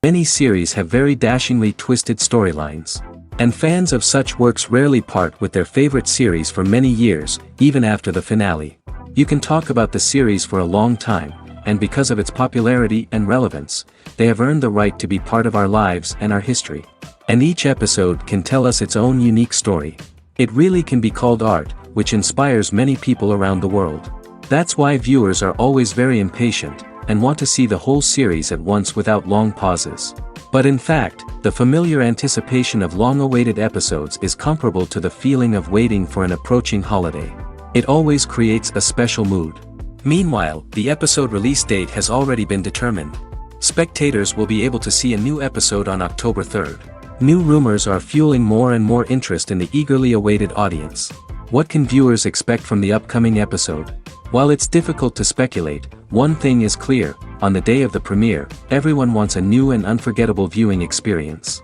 Many series have very dashingly twisted storylines. And fans of such works rarely part with their favorite series for many years, even after the finale. You can talk about the series for a long time, and because of its popularity and relevance, they have earned the right to be part of our lives and our history. And each episode can tell us its own unique story. It really can be called art, which inspires many people around the world. That's why viewers are always very impatient, and want to see the whole series at once without long pauses. But in fact, the familiar anticipation of long-awaited episodes is comparable to the feeling of waiting for an approaching holiday. It always creates a special mood. Meanwhile, the episode release date has already been determined. Spectators will be able to see a new episode on October 3rd. New rumors are fueling more and more interest in the eagerly awaited audience. What can viewers expect from the upcoming episode? While it's difficult to speculate, one thing is clear: on the day of the premiere, everyone wants a new and unforgettable viewing experience.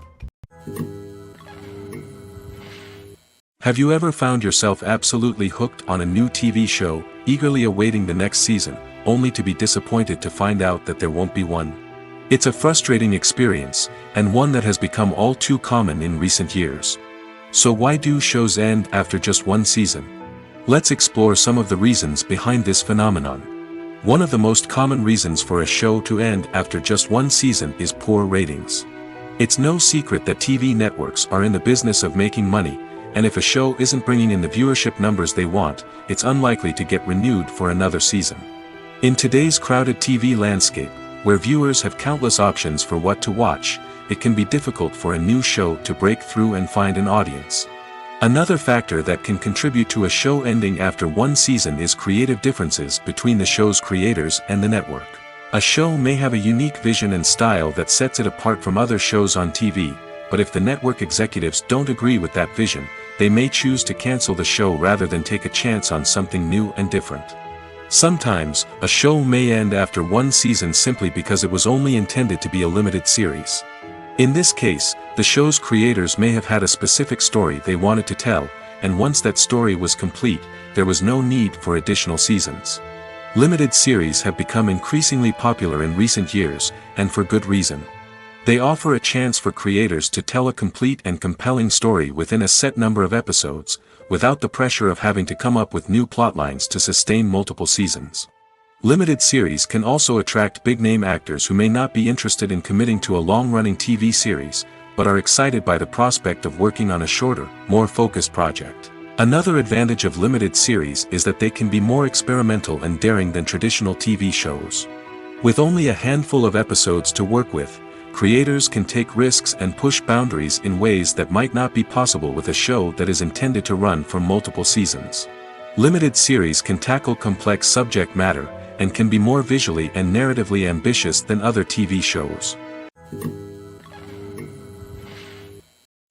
Have you ever found yourself absolutely hooked on a new TV show, eagerly awaiting the next season, only to be disappointed to find out that there won't be one? It's a frustrating experience, and one that has become all too common in recent years. So why do shows end after just one season? Let's explore some of the reasons behind this phenomenon. One of the most common reasons for a show to end after just one season is poor ratings. It's no secret that TV networks are in the business of making money, and if a show isn't bringing in the viewership numbers they want, it's unlikely to get renewed for another season. In today's crowded TV landscape, where viewers have countless options for what to watch, it can be difficult for a new show to break through and find an audience. Another factor that can contribute to a show ending after one season is creative differences between the show's creators and the network. A show may have a unique vision and style that sets it apart from other shows on TV, but if the network executives don't agree with that vision, they may choose to cancel the show rather than take a chance on something new and different. Sometimes, a show may end after one season simply because it was only intended to be a limited series. In this case, the show's creators may have had a specific story they wanted to tell, and once that story was complete, there was no need for additional seasons. Limited series have become increasingly popular in recent years, and for good reason. They offer a chance for creators to tell a complete and compelling story within a set number of episodes, without the pressure of having to come up with new plotlines to sustain multiple seasons. Limited series can also attract big-name actors who may not be interested in committing to a long-running TV series, but are excited by the prospect of working on a shorter, more focused project. Another advantage of limited series is that they can be more experimental and daring than traditional TV shows. With only a handful of episodes to work with, creators can take risks and push boundaries in ways that might not be possible with a show that is intended to run for multiple seasons. Limited series can tackle complex subject matter, and can be more visually and narratively ambitious than other TV shows.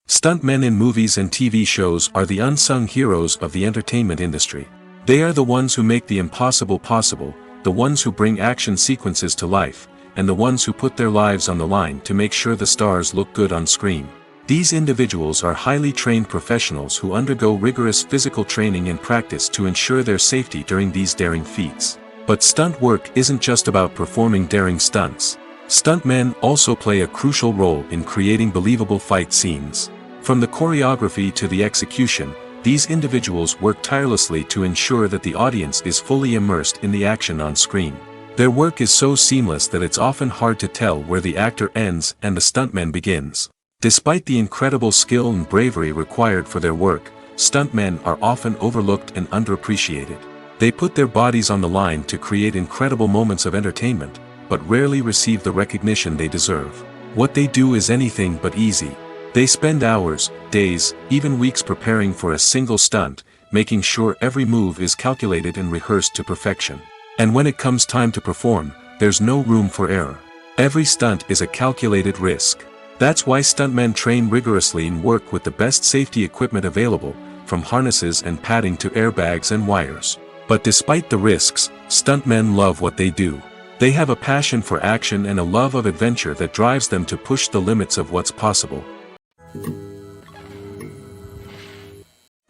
Stuntmen in movies and TV shows are the unsung heroes of the entertainment industry. They are the ones who make the impossible possible, the ones who bring action sequences to life, and the ones who put their lives on the line to make sure the stars look good on screen. These individuals are highly trained professionals who undergo rigorous physical training and practice to ensure their safety during these daring feats. But stunt work isn't just about performing daring stunts. Stuntmen also play a crucial role in creating believable fight scenes. From the choreography to the execution, these individuals work tirelessly to ensure that the audience is fully immersed in the action on screen. Their work is so seamless that it's often hard to tell where the actor ends and the stuntman begins. Despite the incredible skill and bravery required for their work, stuntmen are often overlooked and underappreciated. They put their bodies on the line to create incredible moments of entertainment, but rarely receive the recognition they deserve. What they do is anything but easy. They spend hours, days, even weeks preparing for a single stunt, making sure every move is calculated and rehearsed to perfection. And when it comes time to perform, there's no room for error. Every stunt is a calculated risk. That's why stuntmen train rigorously and work with the best safety equipment available, from harnesses and padding to airbags and wires. But despite the risks, stuntmen love what they do. They have a passion for action and a love of adventure that drives them to push the limits of what's possible.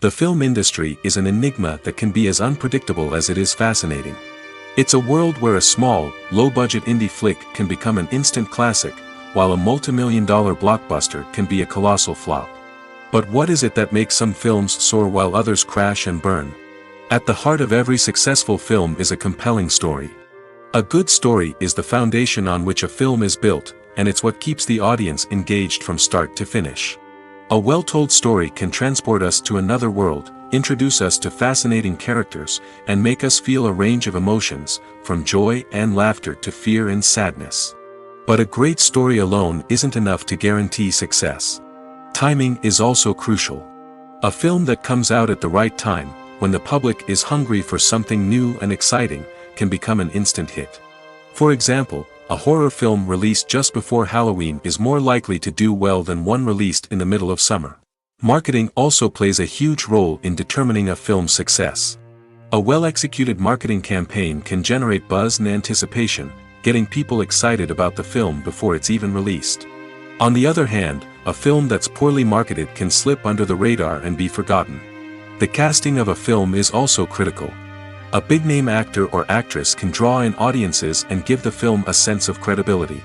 The film industry is an enigma that can be as unpredictable as it is fascinating. It's a world where a small, low-budget indie flick can become an instant classic, while a multi-million-dollar blockbuster can be a colossal flop. But what is it that makes some films soar while others crash and burn? At the heart of every successful film is a compelling story. A good story is the foundation on which a film is built, and it's what keeps the audience engaged from start to finish. A well-told story can transport us to another world, introduce us to fascinating characters, and make us feel a range of emotions, from joy and laughter to fear and sadness. But a great story alone isn't enough to guarantee success. Timing is also crucial. A film that comes out at the right time, when the public is hungry for something new and exciting, can become an instant hit. For example, a horror film released just before Halloween is more likely to do well than one released in the middle of summer. Marketing also plays a huge role in determining a film's success. A well-executed marketing campaign can generate buzz and anticipation, getting people excited about the film before it's even released. On the other hand, a film that's poorly marketed can slip under the radar and be forgotten. The casting of a film is also critical. A big-name actor or actress can draw in audiences and give the film a sense of credibility.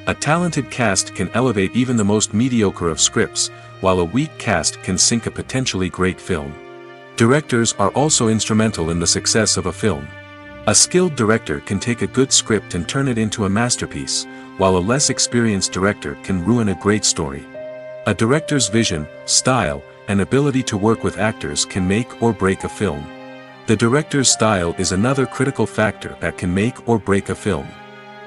A talented cast can elevate even the most mediocre of scripts, while a weak cast can sink a potentially great film. Directors are also instrumental in the success of a film. A skilled director can take a good script and turn it into a masterpiece, while a less experienced director can ruin a great story. A director's vision, style, and ability to work with actors can make or break a film. The director's style is another critical factor that can make or break a film.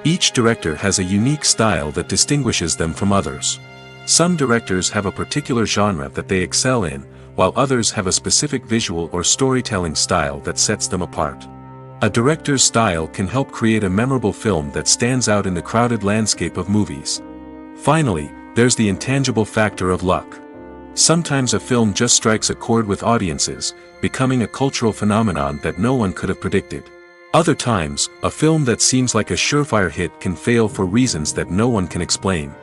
Each director has a unique style that distinguishes them from others. Some directors have a particular genre that they excel in, while others have a specific visual or storytelling style that sets them apart. A director's style can help create a memorable film that stands out in the crowded landscape of movies. Finally, there's the intangible factor of luck. Sometimes a film just strikes a chord with audiences, becoming a cultural phenomenon that no one could have predicted. Other times, a film that seems like a surefire hit can fail for reasons that no one can explain.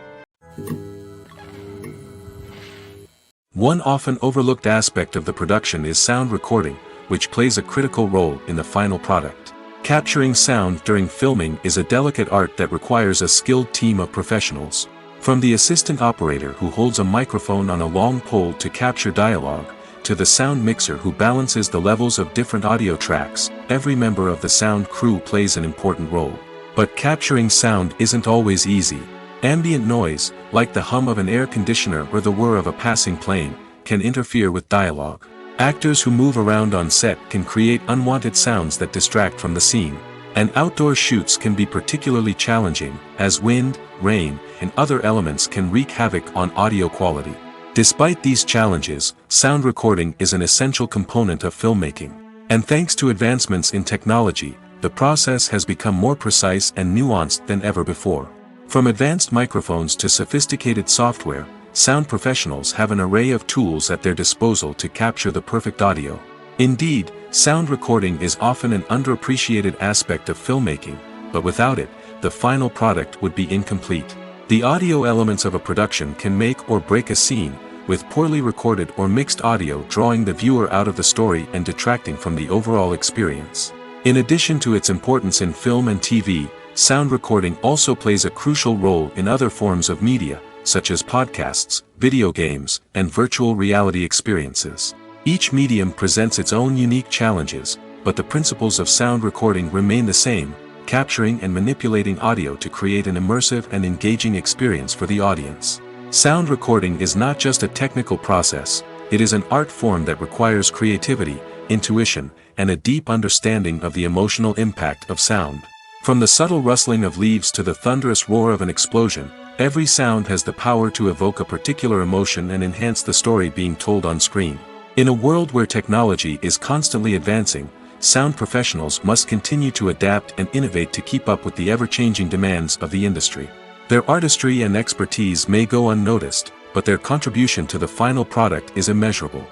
One often overlooked aspect of the production is sound recording, which plays a critical role in the final product. Capturing sound during filming is a delicate art that requires a skilled team of professionals. From the assistant operator who holds a microphone on a long pole to capture dialogue, to the sound mixer who balances the levels of different audio tracks, every member of the sound crew plays an important role. But capturing sound isn't always easy. Ambient noise, like the hum of an air conditioner or the whir of a passing plane, can interfere with dialogue. Actors who move around on set can create unwanted sounds that distract from the scene. And outdoor shoots can be particularly challenging, as wind, rain, and other elements can wreak havoc on audio quality. Despite these challenges, sound recording is an essential component of filmmaking. And thanks to advancements in technology, the process has become more precise and nuanced than ever before. From advanced microphones to sophisticated software, sound professionals have an array of tools at their disposal to capture the perfect audio. Indeed, sound recording is often an underappreciated aspect of filmmaking, but without it, the final product would be incomplete. The audio elements of a production can make or break a scene, with poorly recorded or mixed audio drawing the viewer out of the story and detracting from the overall experience. In addition to its importance in film and TV, sound recording also plays a crucial role in other forms of media, such as podcasts, video games, and virtual reality experiences. Each medium presents its own unique challenges, but the principles of sound recording remain the same: capturing and manipulating audio to create an immersive and engaging experience for the audience. Sound recording is not just a technical process, it is an art form that requires creativity, intuition, and a deep understanding of the emotional impact of sound. From the subtle rustling of leaves to the thunderous roar of an explosion, every sound has the power to evoke a particular emotion and enhance the story being told on screen. In a world where technology is constantly advancing, sound professionals must continue to adapt and innovate to keep up with the ever-changing demands of the industry. Their artistry and expertise may go unnoticed, but their contribution to the final product is immeasurable.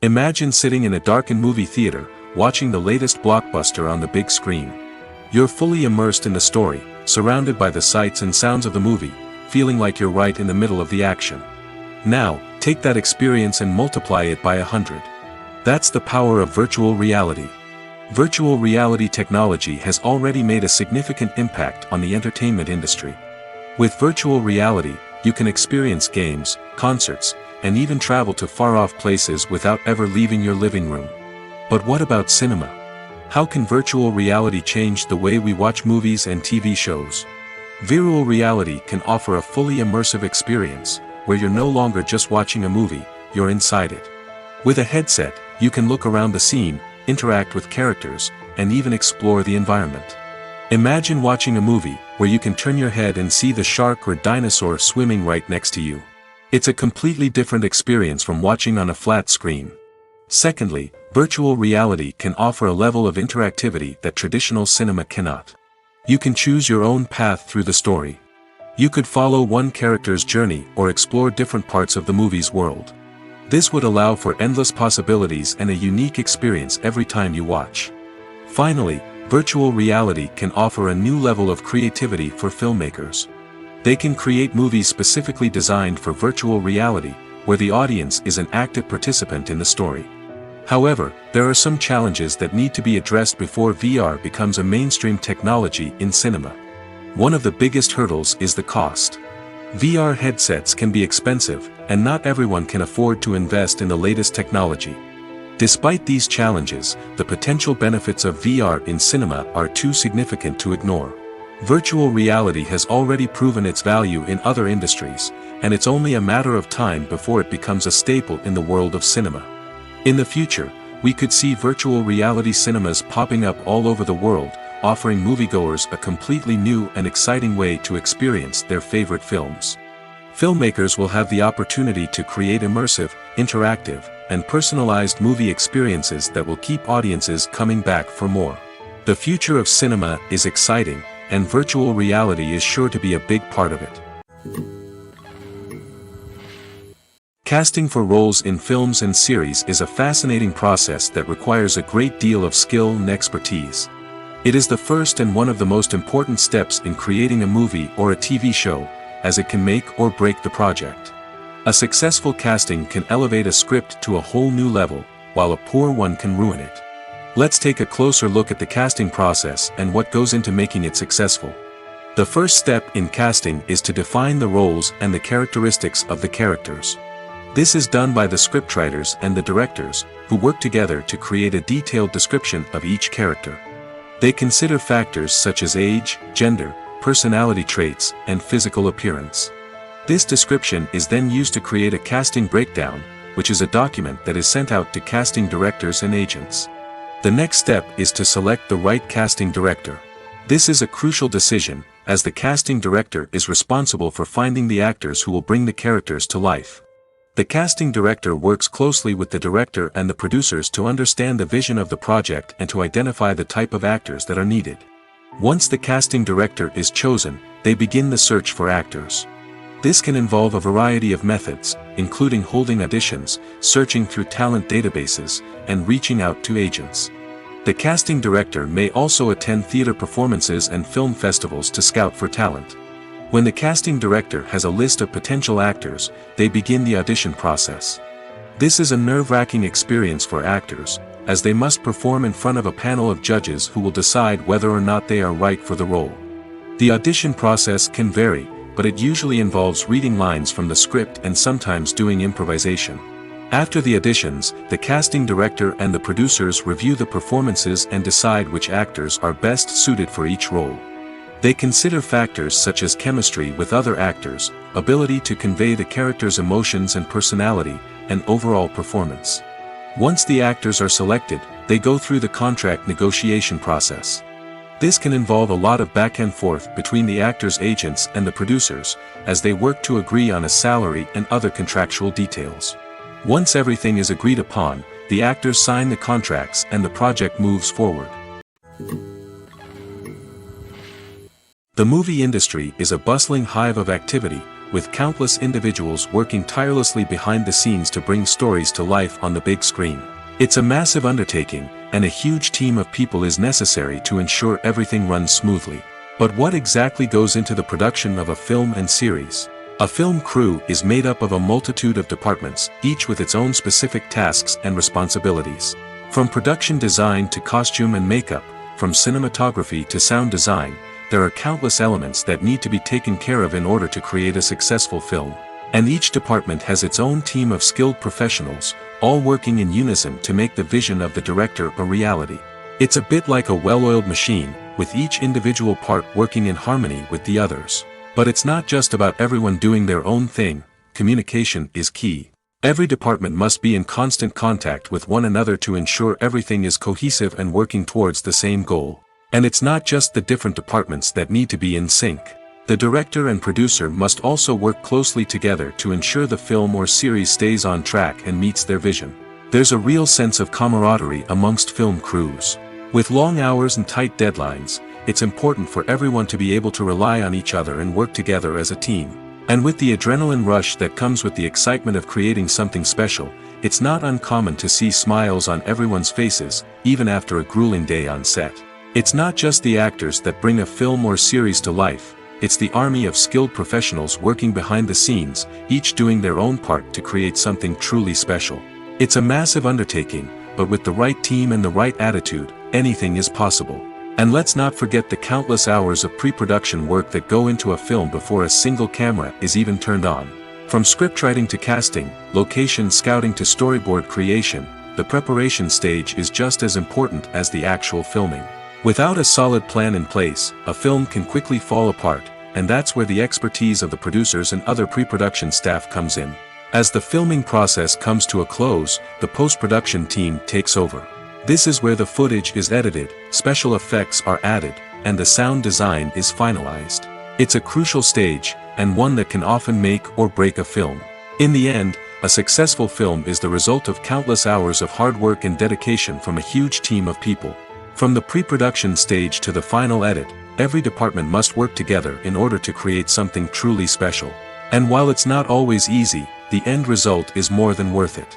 Imagine sitting in a darkened movie theater, watching the latest blockbuster on the big screen. You're fully immersed in the story, surrounded by the sights and sounds of the movie, feeling like you're right in the middle of the action. Now, take that experience and multiply it by 100. That's the power of virtual reality. Virtual reality technology has already made a significant impact on the entertainment industry. With virtual reality, you can experience games, concerts, and even travel to far-off places without ever leaving your living room. But what about cinema? How can virtual reality change the way we watch movies and TV shows? Virtual reality can offer a fully immersive experience, where you're no longer just watching a movie, you're inside it. With a headset, you can look around the scene, interact with characters, and even explore the environment. Imagine watching a movie where you can turn your head and see the shark or dinosaur swimming right next to you. It's a completely different experience from watching on a flat screen. Secondly, virtual reality can offer a level of interactivity that traditional cinema cannot. You can choose your own path through the story. You could follow one character's journey or explore different parts of the movie's world. This would allow for endless possibilities and a unique experience every time you watch. Finally, virtual reality can offer a new level of creativity for filmmakers. They can create movies specifically designed for virtual reality, where the audience is an active participant in the story. However, there are some challenges that need to be addressed before VR becomes a mainstream technology in cinema. One of the biggest hurdles is the cost. VR headsets can be expensive, and not everyone can afford to invest in the latest technology. Despite these challenges, the potential benefits of VR in cinema are too significant to ignore. Virtual reality has already proven its value in other industries, and it's only a matter of time before it becomes a staple in the world of cinema. In the future, we could see virtual reality cinemas popping up all over the world, offering moviegoers a completely new and exciting way to experience their favorite films. Filmmakers will have the opportunity to create immersive, interactive, and personalized movie experiences that will keep audiences coming back for more. The future of cinema is exciting, and virtual reality is sure to be a big part of it. Casting for roles in films and series is a fascinating process that requires a great deal of skill and expertise. It is the first and one of the most important steps in creating a movie or a TV show, as it can make or break the project. A successful casting can elevate a script to a whole new level, while a poor one can ruin it. Let's take a closer look at the casting process and what goes into making it successful. The first step in casting is to define the roles and the characteristics of the characters. This is done by the scriptwriters and the directors, who work together to create a detailed description of each character. They consider factors such as age, gender, personality traits, and physical appearance. This description is then used to create a casting breakdown, which is a document that is sent out to casting directors and agents. The next step is to select the right casting director. This is a crucial decision, as the casting director is responsible for finding the actors who will bring the characters to life. The casting director works closely with the director and the producers to understand the vision of the project and to identify the type of actors that are needed. Once the casting director is chosen, they begin the search for actors. This can involve a variety of methods, including holding auditions, searching through talent databases, and reaching out to agents. The casting director may also attend theater performances and film festivals to scout for talent. When the casting director has a list of potential actors, they begin the audition process. This is a nerve-wracking experience for actors, as they must perform in front of a panel of judges who will decide whether or not they are right for the role. The audition process can vary, but it usually involves reading lines from the script and sometimes doing improvisation. After the auditions, the casting director and the producers review the performances and decide which actors are best suited for each role. They consider factors such as chemistry with other actors, ability to convey the character's emotions and personality, and overall performance. Once the actors are selected, they go through the contract negotiation process. This can involve a lot of back and forth between the actors' agents and the producers, as they work to agree on a salary and other contractual details. Once everything is agreed upon, the actors sign the contracts and the project moves forward. The movie industry is a bustling hive of activity, with countless individuals working tirelessly behind the scenes to bring stories to life on the big screen. It's a massive undertaking, and a huge team of people is necessary to ensure everything runs smoothly. But what exactly goes into the production of a film and series? A film crew is made up of a multitude of departments, each with its own specific tasks and responsibilities. From production design to costume and makeup, from cinematography to sound design, there are countless elements that need to be taken care of in order to create a successful film. And each department has its own team of skilled professionals, all working in unison to make the vision of the director a reality. It's a bit like a well-oiled machine, with each individual part working in harmony with the others. But it's not just about everyone doing their own thing. Communication is key. Every department must be in constant contact with one another to ensure everything is cohesive and working towards the same goal. And it's not just the different departments that need to be in sync. The director and producer must also work closely together to ensure the film or series stays on track and meets their vision. There's a real sense of camaraderie amongst film crews. With long hours and tight deadlines, it's important for everyone to be able to rely on each other and work together as a team. And with the adrenaline rush that comes with the excitement of creating something special, it's not uncommon to see smiles on everyone's faces, even after a grueling day on set. It's not just the actors that bring a film or series to life, it's the army of skilled professionals working behind the scenes, each doing their own part to create something truly special. It's a massive undertaking, but with the right team and the right attitude, anything is possible. And let's not forget the countless hours of pre-production work that go into a film before a single camera is even turned on. From scriptwriting to casting, location scouting to storyboard creation, the preparation stage is just as important as the actual filming. Without a solid plan in place, a film can quickly fall apart, and that's where the expertise of the producers and other pre-production staff comes in. As the filming process comes to a close, the post-production team takes over. This is where the footage is edited, special effects are added, and the sound design is finalized. It's a crucial stage, and one that can often make or break a film. In the end, a successful film is the result of countless hours of hard work and dedication from a huge team of people. From the pre-production stage to the final edit, every department must work together in order to create something truly special. And while it's not always easy, the end result is more than worth it.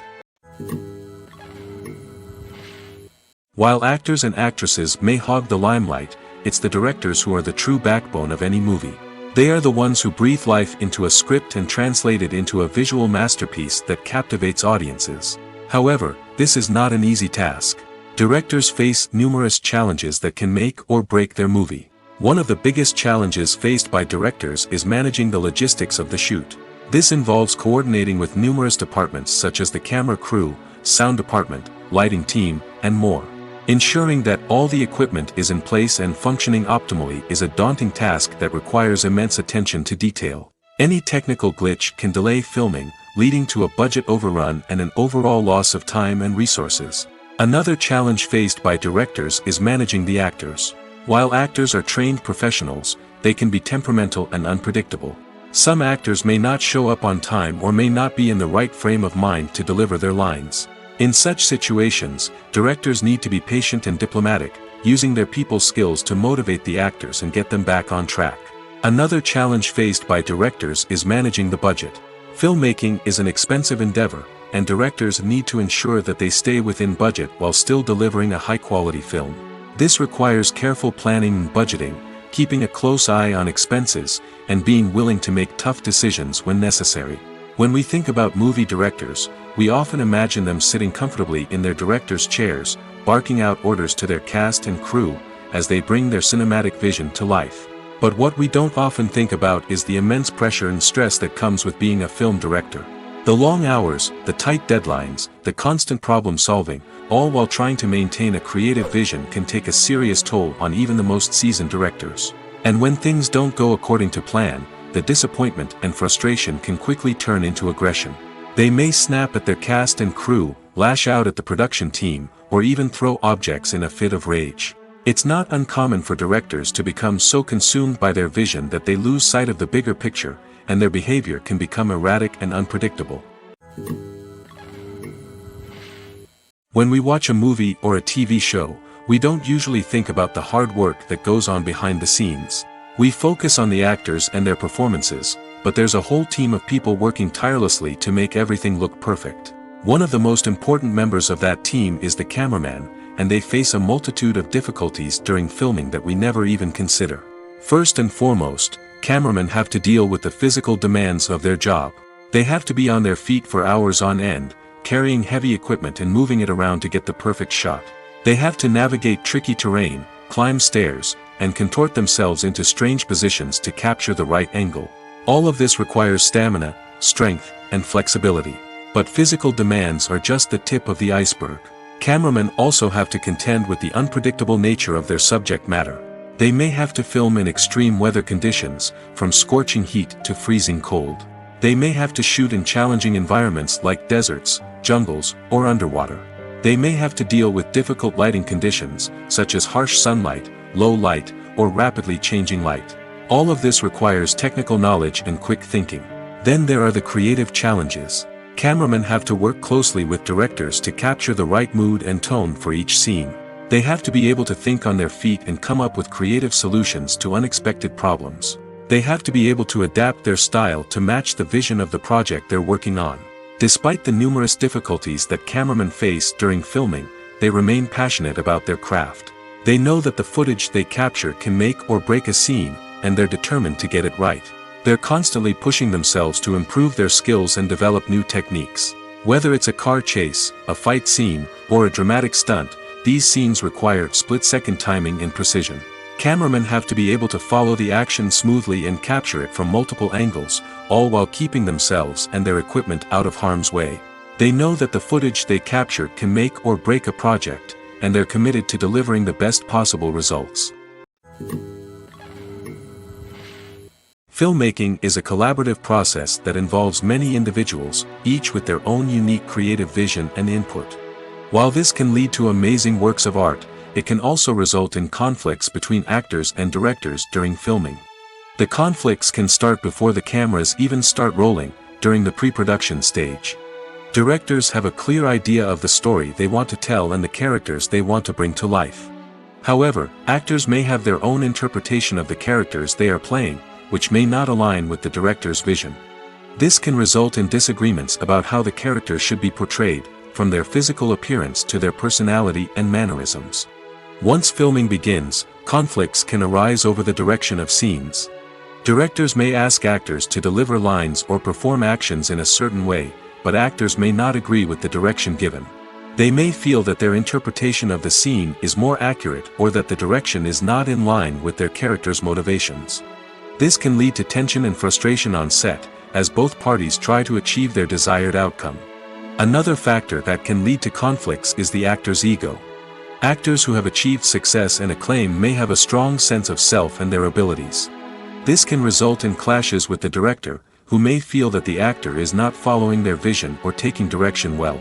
While actors and actresses may hog the limelight, it's the directors who are the true backbone of any movie. They are the ones who breathe life into a script and translate it into a visual masterpiece that captivates audiences. However, this is not an easy task. Directors face numerous challenges that can make or break their movie. One of the biggest challenges faced by directors is managing the logistics of the shoot. This involves coordinating with numerous departments such as the camera crew, sound department, lighting team, and more. Ensuring that all the equipment is in place and functioning optimally is a daunting task that requires immense attention to detail. Any technical glitch can delay filming, leading to a budget overrun and an overall loss of time and resources. Another challenge faced by directors is managing the actors. While actors are trained professionals, they can be temperamental and unpredictable. Some actors may not show up on time or may not be in the right frame of mind to deliver their lines. In such situations, directors need to be patient and diplomatic, using their people skills to motivate the actors and get them back on track. Another challenge faced by directors is managing the budget. Filmmaking is an expensive endeavor, and directors need to ensure that they stay within budget while still delivering a high-quality film. This requires careful planning and budgeting, keeping a close eye on expenses, and being willing to make tough decisions when necessary. When we think about movie directors, we often imagine them sitting comfortably in their director's chairs, barking out orders to their cast and crew, as they bring their cinematic vision to life. But what we don't often think about is the immense pressure and stress that comes with being a film director. The long hours, the tight deadlines, the constant problem solving, all while trying to maintain a creative vision can take a serious toll on even the most seasoned directors. And when things don't go according to plan, the disappointment and frustration can quickly turn into aggression. They may snap at their cast and crew, lash out at the production team, or even throw objects in a fit of rage. It's not uncommon for directors to become so consumed by their vision that they lose sight of the bigger picture, and their behavior can become erratic and unpredictable. When we watch a movie or a TV show, we don't usually think about the hard work that goes on behind the scenes. We focus on the actors and their performances, but there's a whole team of people working tirelessly to make everything look perfect. One of the most important members of that team is the cameraman, and they face a multitude of difficulties during filming that we never even consider. First and foremost, cameramen have to deal with the physical demands of their job. They have to be on their feet for hours on end, carrying heavy equipment and moving it around to get the perfect shot. They have to navigate tricky terrain, climb stairs, and contort themselves into strange positions to capture the right angle. All of this requires stamina, strength, and flexibility. But physical demands are just the tip of the iceberg. Cameramen also have to contend with the unpredictable nature of their subject matter. They may have to film in extreme weather conditions, from scorching heat to freezing cold. They may have to shoot in challenging environments like deserts, jungles, or underwater. They may have to deal with difficult lighting conditions, such as harsh sunlight, low light, or rapidly changing light. All of this requires technical knowledge and quick thinking. Then there are the creative challenges. Cameramen have to work closely with directors to capture the right mood and tone for each scene. They have to be able to think on their feet and come up with creative solutions to unexpected problems. They have to be able to adapt their style to match the vision of the project they're working on. Despite the numerous difficulties that cameramen face during filming, they remain passionate about their craft. They know that the footage they capture can make or break a scene, and they're determined to get it right. They're constantly pushing themselves to improve their skills and develop new techniques. Whether it's a car chase, a fight scene, or a dramatic stunt, these scenes require split-second timing and precision. Cameramen have to be able to follow the action smoothly and capture it from multiple angles, all while keeping themselves and their equipment out of harm's way. They know that the footage they capture can make or break a project, and they're committed to delivering the best possible results. Filmmaking is a collaborative process that involves many individuals, each with their own unique creative vision and input. While this can lead to amazing works of art, it can also result in conflicts between actors and directors during filming. The conflicts can start before the cameras even start rolling, during the pre-production stage. Directors have a clear idea of the story they want to tell and the characters they want to bring to life. However, actors may have their own interpretation of the characters they are playing, which may not align with the director's vision. This can result in disagreements about how the characters should be portrayed, from their physical appearance to their personality and mannerisms. Once filming begins, conflicts can arise over the direction of scenes. Directors may ask actors to deliver lines or perform actions in a certain way, but actors may not agree with the direction given. They may feel that their interpretation of the scene is more accurate or that the direction is not in line with their character's motivations. This can lead to tension and frustration on set, as both parties try to achieve their desired outcome. Another factor that can lead to conflicts is the actor's ego. Actors who have achieved success and acclaim may have a strong sense of self and their abilities. This can result in clashes with the director, who may feel that the actor is not following their vision or taking direction well.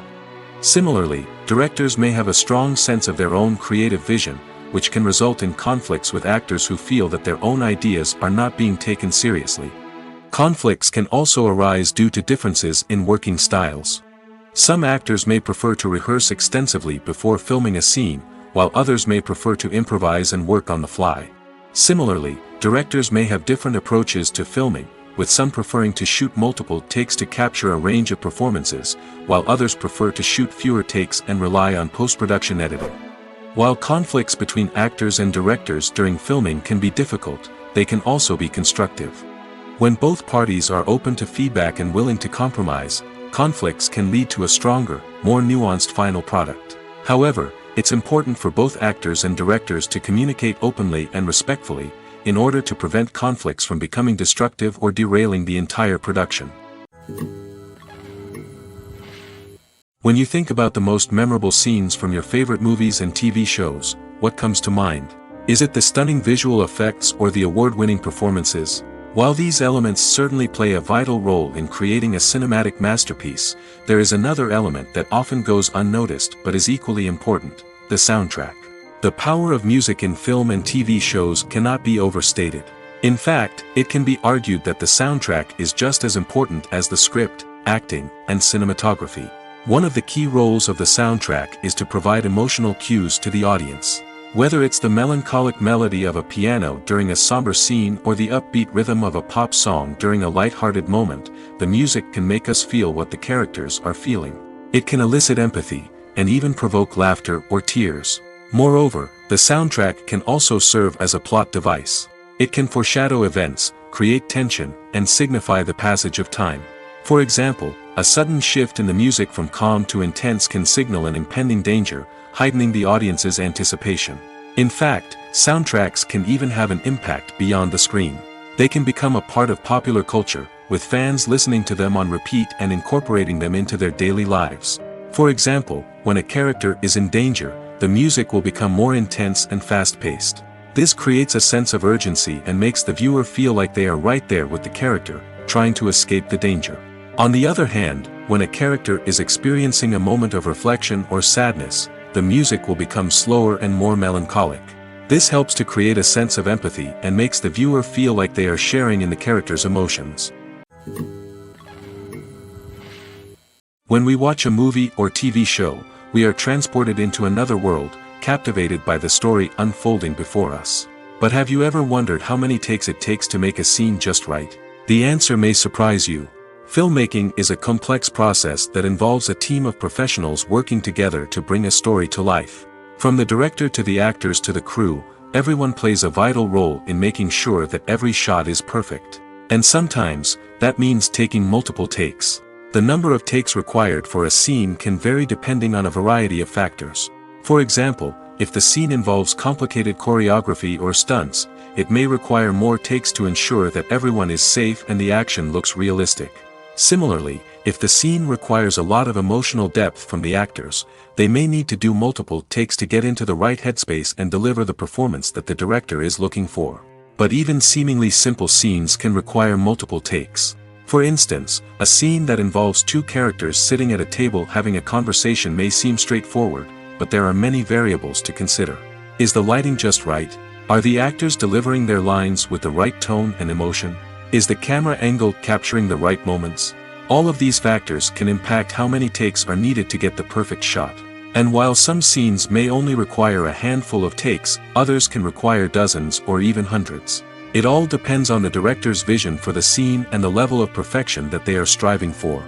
Similarly, directors may have a strong sense of their own creative vision, which can result in conflicts with actors who feel that their own ideas are not being taken seriously. Conflicts can also arise due to differences in working styles. Some actors may prefer to rehearse extensively before filming a scene, while others may prefer to improvise and work on the fly. Similarly, directors may have different approaches to filming, with some preferring to shoot multiple takes to capture a range of performances, while others prefer to shoot fewer takes and rely on post-production editing. While conflicts between actors and directors during filming can be difficult, they can also be constructive. When both parties are open to feedback and willing to compromise, conflicts can lead to a stronger, more nuanced final product. However, it's important for both actors and directors to communicate openly and respectfully, in order to prevent conflicts from becoming destructive or derailing the entire production. When you think about the most memorable scenes from your favorite movies and TV shows, what comes to mind? Is it the stunning visual effects or the award-winning performances? While these elements certainly play a vital role in creating a cinematic masterpiece, there is another element that often goes unnoticed but is equally important: the soundtrack. The power of music in film and TV shows cannot be overstated. In fact, it can be argued that the soundtrack is just as important as the script, acting, and cinematography. One of the key roles of the soundtrack is to provide emotional cues to the audience. Whether it's the melancholic melody of a piano during a somber scene or the upbeat rhythm of a pop song during a light-hearted moment, the music can make us feel what the characters are feeling. It can elicit empathy, and even provoke laughter or tears. Moreover, the soundtrack can also serve as a plot device. It can foreshadow events, create tension, and signify the passage of time. For example, a sudden shift in the music from calm to intense can signal an impending danger, heightening the audience's anticipation. In fact, soundtracks can even have an impact beyond the screen. They can become a part of popular culture, with fans listening to them on repeat and incorporating them into their daily lives. For example, when a character is in danger, the music will become more intense and fast-paced. This creates a sense of urgency and makes the viewer feel like they are right there with the character, trying to escape the danger. On the other hand, when a character is experiencing a moment of reflection or sadness, the music will become slower and more melancholic. This helps to create a sense of empathy and makes the viewer feel like they are sharing in the character's emotions. When we watch a movie or TV show, we are transported into another world, captivated by the story unfolding before us. But have you ever wondered how many takes it takes to make a scene just right? The answer may surprise you. Filmmaking is a complex process that involves a team of professionals working together to bring a story to life. From the director to the actors to the crew, everyone plays a vital role in making sure that every shot is perfect. And sometimes, that means taking multiple takes. The number of takes required for a scene can vary depending on a variety of factors. For example, if the scene involves complicated choreography or stunts, it may require more takes to ensure that everyone is safe and the action looks realistic. Similarly, if the scene requires a lot of emotional depth from the actors, they may need to do multiple takes to get into the right headspace and deliver the performance that the director is looking for. But even seemingly simple scenes can require multiple takes. For instance, a scene that involves two characters sitting at a table having a conversation may seem straightforward, but there are many variables to consider. Is the lighting just right? Are the actors delivering their lines with the right tone and emotion? Is the camera angle capturing the right moments? All of these factors can impact how many takes are needed to get the perfect shot. And while some scenes may only require a handful of takes, others can require dozens or even hundreds. It all depends on the director's vision for the scene and the level of perfection that they are striving for.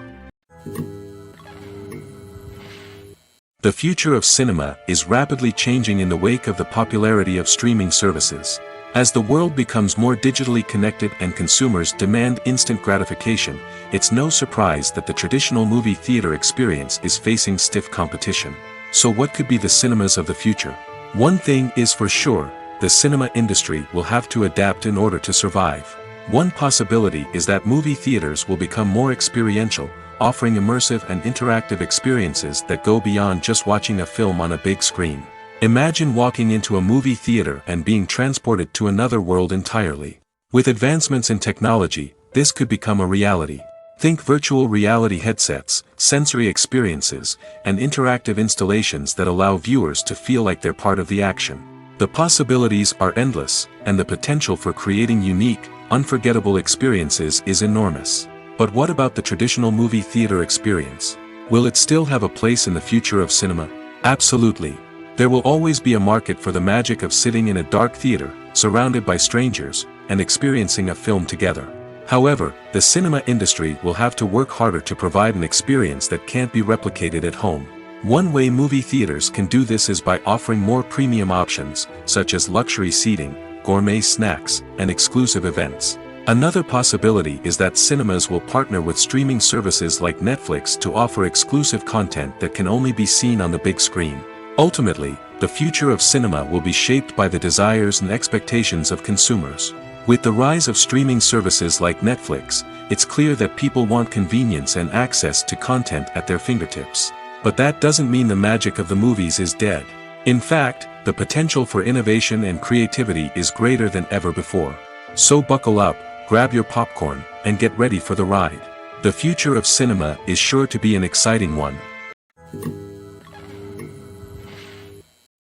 The future of cinema is rapidly changing in the wake of the popularity of streaming services. As the world becomes more digitally connected and consumers demand instant gratification, it's no surprise that the traditional movie theater experience is facing stiff competition. So what could be the cinemas of the future? One thing is for sure, the cinema industry will have to adapt in order to survive. One possibility is that movie theaters will become more experiential, offering immersive and interactive experiences that go beyond just watching a film on a big screen. Imagine walking into a movie theater and being transported to another world entirely. With advancements in technology, this could become a reality. Think virtual reality headsets, sensory experiences, and interactive installations that allow viewers to feel like they're part of the action. The possibilities are endless, and the potential for creating unique, unforgettable experiences is enormous. But what about the traditional movie theater experience? Will it still have a place in the future of cinema? Absolutely. There will always be a market for the magic of sitting in a dark theater, surrounded by strangers, and experiencing a film together. However, the cinema industry will have to work harder to provide an experience that can't be replicated at home. One way movie theaters can do this is by offering more premium options, such as luxury seating, gourmet snacks, and exclusive events. Another possibility is that cinemas will partner with streaming services like Netflix to offer exclusive content that can only be seen on the big screen. Ultimately, the future of cinema will be shaped by the desires and expectations of consumers. With the rise of streaming services like Netflix, it's clear that people want convenience and access to content at their fingertips. But that doesn't mean the magic of the movies is dead. In fact, the potential for innovation and creativity is greater than ever before. So buckle up, grab your popcorn, and get ready for the ride. The future of cinema is sure to be an exciting one.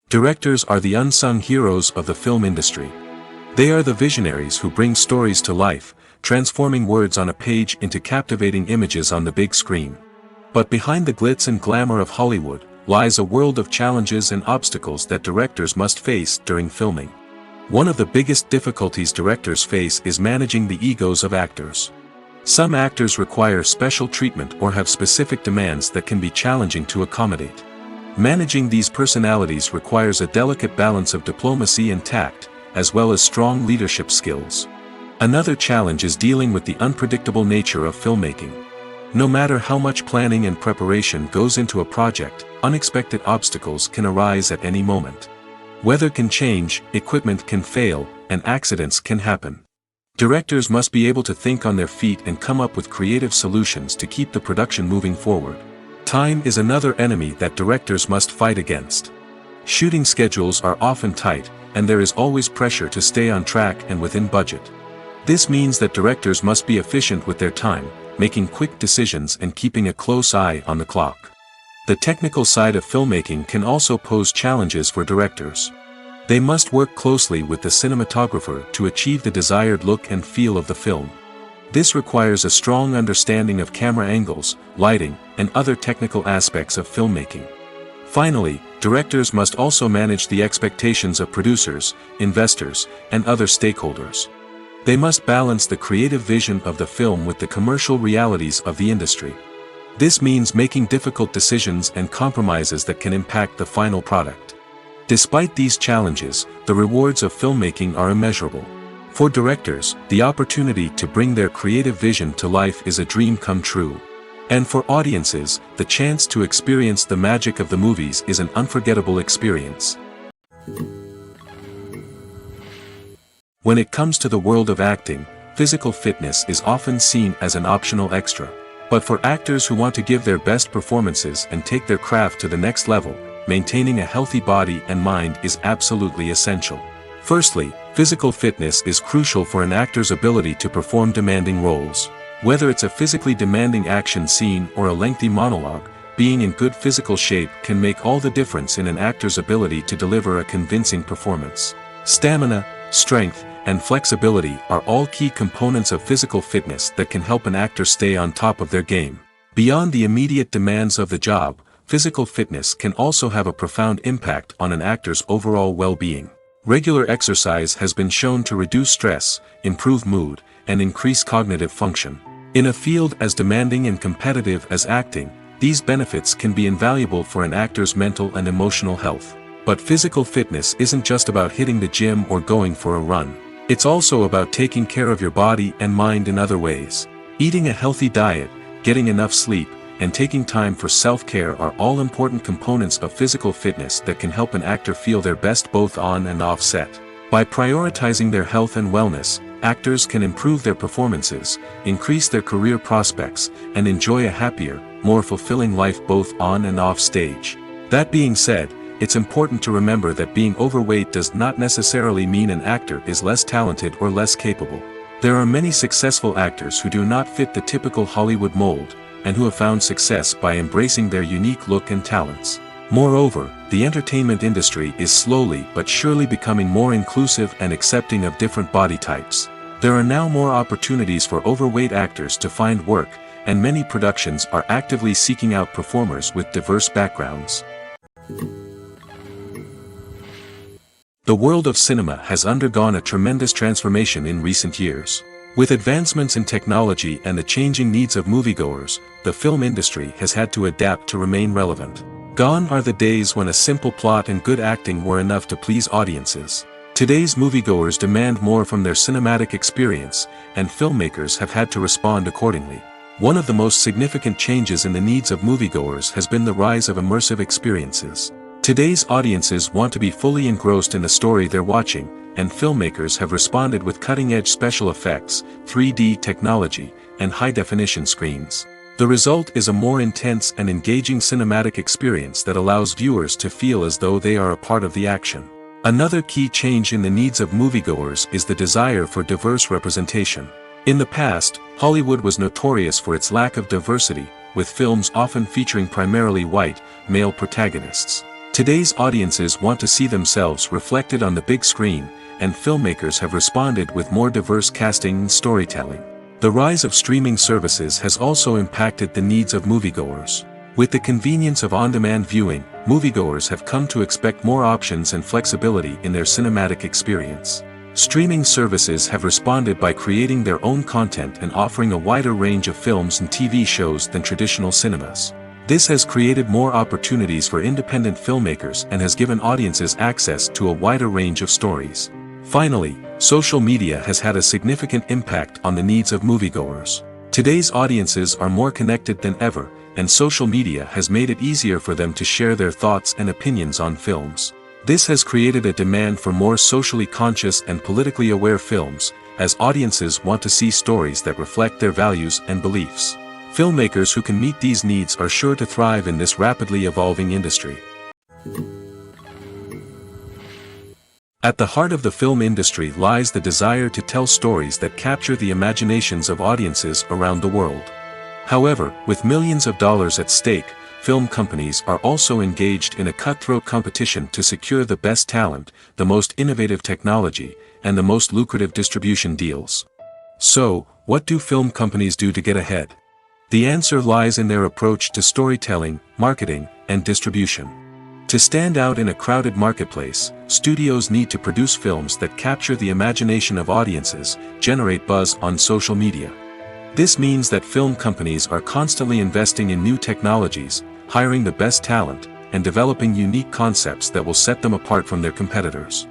Directors are the unsung heroes of the film industry. They are the visionaries who bring stories to life, transforming words on a page into captivating images on the big screen. But behind the glitz and glamour of Hollywood, lies a world of challenges and obstacles that directors must face during filming. One of the biggest difficulties directors face is managing the egos of actors. Some actors require special treatment or have specific demands that can be challenging to accommodate. Managing these personalities requires a delicate balance of diplomacy and tact, as well as strong leadership skills. Another challenge is dealing with the unpredictable nature of filmmaking. No matter how much planning and preparation goes into a project, unexpected obstacles can arise at any moment. Weather can change, equipment can fail, and accidents can happen. Directors must be able to think on their feet and come up with creative solutions to keep the production moving forward. Time is another enemy that directors must fight against. Shooting schedules are often tight, and there is always pressure to stay on track and within budget. This means that directors must be efficient with their time, making quick decisions and keeping a close eye on the clock. The technical side of filmmaking can also pose challenges for directors. They must work closely with the cinematographer to achieve the desired look and feel of the film. This requires a strong understanding of camera angles, lighting, and other technical aspects of filmmaking. Finally, directors must also manage the expectations of producers, investors, and other stakeholders. They must balance the creative vision of the film with the commercial realities of the industry. This means making difficult decisions and compromises that can impact the final product. Despite these challenges, the rewards of filmmaking are immeasurable. For directors, the opportunity to bring their creative vision to life is a dream come true. And for audiences, the chance to experience the magic of the movies is an unforgettable experience. When it comes to the world of acting, physical fitness is often seen as an optional extra. But for actors who want to give their best performances and take their craft to the next level, maintaining a healthy body and mind is absolutely essential. Firstly, physical fitness is crucial for an actor's ability to perform demanding roles. Whether it's a physically demanding action scene or a lengthy monologue, being in good physical shape can make all the difference in an actor's ability to deliver a convincing performance. Stamina, strength, and flexibility are all key components of physical fitness that can help an actor stay on top of their game. Beyond the immediate demands of the job, physical fitness can also have a profound impact on an actor's overall well-being. Regular exercise has been shown to reduce stress, improve mood, and increase cognitive function. In a field as demanding and competitive as acting, these benefits can be invaluable for an actor's mental and emotional health. But physical fitness isn't just about hitting the gym or going for a run. It's also about taking care of your body and mind in other ways. Eating a healthy diet, getting enough sleep, and taking time for self-care are all important components of physical fitness that can help an actor feel their best both on and off set. By prioritizing their health and wellness, actors can improve their performances, increase their career prospects, and enjoy a happier, more fulfilling life both on and off stage. That being said, it's important to remember that being overweight does not necessarily mean an actor is less talented or less capable. There are many successful actors who do not fit the typical Hollywood mold, and who have found success by embracing their unique look and talents. Moreover, the entertainment industry is slowly but surely becoming more inclusive and accepting of different body types. There are now more opportunities for overweight actors to find work, and many productions are actively seeking out performers with diverse backgrounds. The world of cinema has undergone a tremendous transformation in recent years. With advancements in technology and the changing needs of moviegoers, the film industry has had to adapt to remain relevant. Gone are the days when a simple plot and good acting were enough to please audiences. Today's moviegoers demand more from their cinematic experience, and filmmakers have had to respond accordingly. One of the most significant changes in the needs of moviegoers has been the rise of immersive experiences. Today's audiences want to be fully engrossed in the story they're watching, and filmmakers have responded with cutting-edge special effects, 3D technology, and high-definition screens. The result is a more intense and engaging cinematic experience that allows viewers to feel as though they are a part of the action. Another key change in the needs of moviegoers is the desire for diverse representation. In the past, Hollywood was notorious for its lack of diversity, with films often featuring primarily white, male protagonists. Today's audiences want to see themselves reflected on the big screen, and filmmakers have responded with more diverse casting and storytelling. The rise of streaming services has also impacted the needs of moviegoers. With the convenience of on-demand viewing, moviegoers have come to expect more options and flexibility in their cinematic experience. Streaming services have responded by creating their own content and offering a wider range of films and TV shows than traditional cinemas. This has created more opportunities for independent filmmakers and has given audiences access to a wider range of stories. Finally, social media has had a significant impact on the needs of moviegoers. Today's audiences are more connected than ever, and social media has made it easier for them to share their thoughts and opinions on films. This has created a demand for more socially conscious and politically aware films, as audiences want to see stories that reflect their values and beliefs. Filmmakers who can meet these needs are sure to thrive in this rapidly evolving industry. At the heart of the film industry lies the desire to tell stories that capture the imaginations of audiences around the world. However, with millions of dollars at stake, film companies are also engaged in a cutthroat competition to secure the best talent, the most innovative technology, and the most lucrative distribution deals. So, what do film companies do to get ahead? The answer lies in their approach to storytelling, marketing, and distribution. To stand out in a crowded marketplace, studios need to produce films that capture the imagination of audiences, generate buzz on social media. This means that film companies are constantly investing in new technologies, hiring the best talent, and developing unique concepts that will set them apart from their competitors.